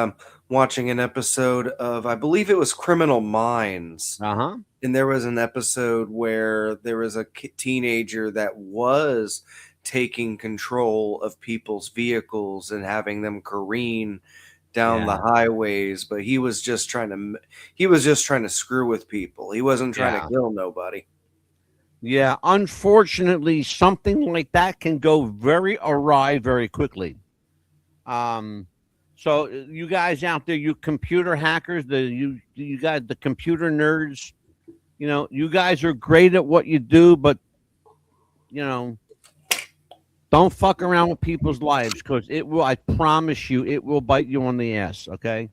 watching an episode of, I believe it was Criminal Minds. Uh-huh. And there was an episode where there was a teenager that was taking control of people's vehicles and having them careen down the highways, but he was just trying to screw with people. He wasn't trying to kill nobody. Yeah, unfortunately, something like that can go very awry very quickly. So you guys out there, you computer hackers, you guys, the computer nerds, you guys are great at what you do, but don't fuck around with people's lives, because it will, I promise you, it will bite you on the ass, okay?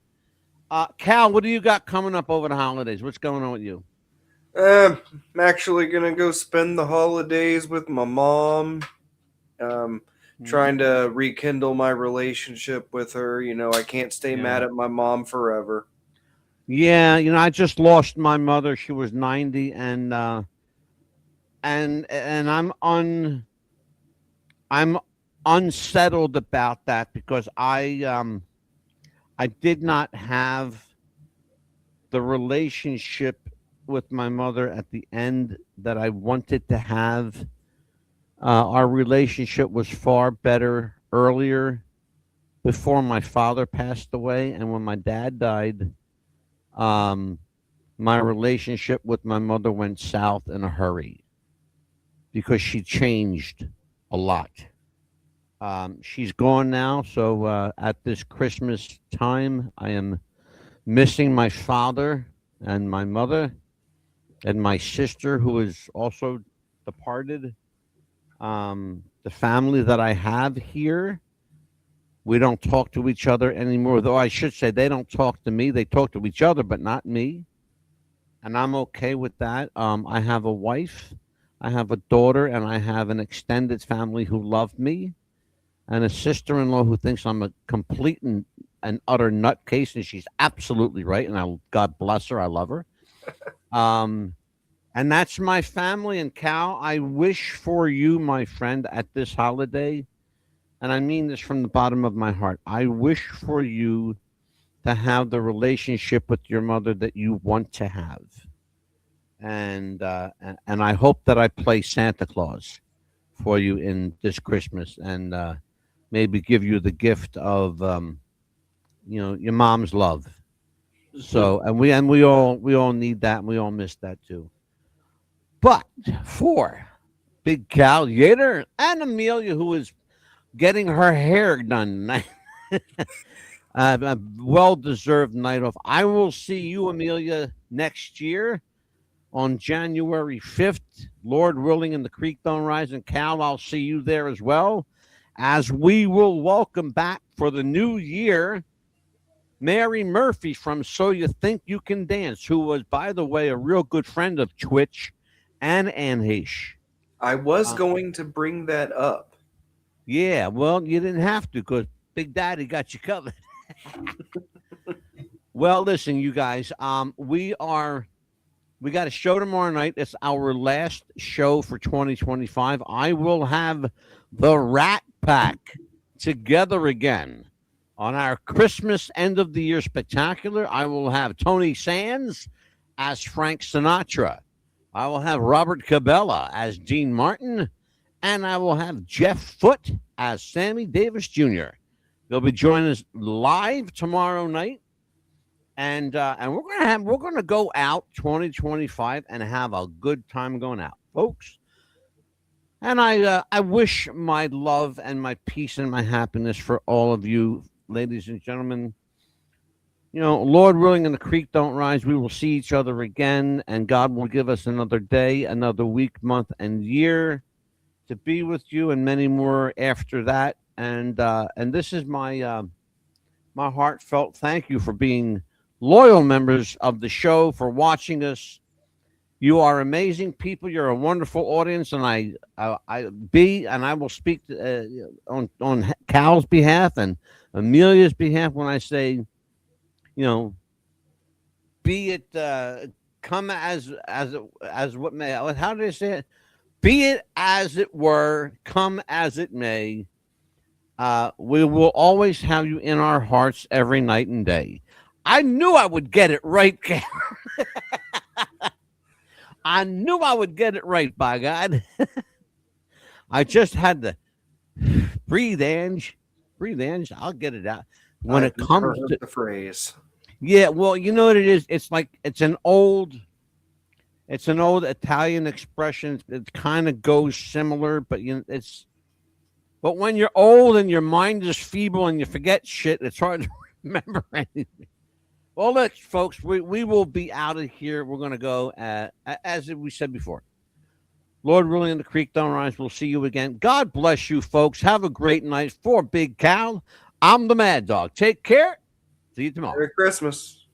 Cal, what do you got coming up over the holidays? What's going on with you? I'm actually gonna go spend the holidays with my mom. Trying to rekindle my relationship with her. You know, I can't stay mad at my mom forever. Yeah, I just lost my mother. She was 90, and I'm unsettled about that because I did not have the relationship with my mother at the end that I wanted to have. Our relationship was far better earlier, before my father passed away, and when my dad died, my relationship with my mother went south in a hurry because she changed a lot. She's gone now, so at this Christmas time, I am missing my father and my mother and my sister, who is also departed. The family that I have here, we don't talk to each other anymore. Though I should say they don't talk to me. They talk to each other, but not me. And I'm okay with that. I have a wife, I have a daughter, and I have an extended family who love me, and a sister-in-law who thinks I'm a complete and utter nutcase, and she's absolutely right. And God bless her, I love her. And that's my family. And Cal, I wish for you, my friend, at this holiday, and I mean this from the bottom of my heart, I wish for you to have the relationship with your mother that you want to have. And I hope that I play Santa Claus for you in this Christmas, and maybe give you the gift of your mom's love. So and we all need that, and we all miss that too. But for Big Cal Yater and Amelia, who is getting her hair done tonight, a well-deserved night off. I will see you, Amelia, next year on January 5th, Lord willing, and the creek don't rise. And Cal, I'll see you there as well, as we will welcome back for the new year Mary Murphy from So You Think You Can Dance, who was, by the way, a real good friend of Twitch and Heche. I was going to bring that up. Yeah, well, you didn't have to because Big Daddy got you covered. Well, listen, you guys, we got a show tomorrow night. It's our last show for 2025. I will have the Rat Pack together again on our Christmas end of the year spectacular. I will have Tony Sands as Frank Sinatra. I will have Robert Cabela as Dean Martin, and I will have Jeff Foote as Sammy Davis Jr. They'll be joining us live tomorrow night, and we're gonna go out 2025 and have a good time going out, folks. And I wish my love and my peace and my happiness for all of you, ladies and gentlemen. Lord willing, and the creek don't rise, we will see each other again, and God will give us another day, another week, month, and year to be with you, and many more after that. And this is my heartfelt thank you for being loyal members of the show, for watching us. You are amazing people. You're a wonderful audience, and I will speak on Cal's behalf and Amelia's behalf when I say, be it come as what may. How did I say it? Be it as it were, come as it may. We will always have you in our hearts every night and day. I knew I would get it right, Cal. I knew I would get it right, by God. I just had to breathe, Ange. Breathe, Ange. I'll get it out. When it comes to the phrase. Yeah, well, you know what it is? It's like it's an old Italian expression. It kind of goes similar, but but when you're old and your mind is feeble and you forget shit, it's hard to remember anything. Well, look, folks, we will be out of here. We're going to go, as we said before. Lord willing, and the creek don't rise. We'll see you again. God bless you, folks. Have a great night. For Big Cal, I'm the Mad Dog. Take care See you tomorrow. Merry Christmas.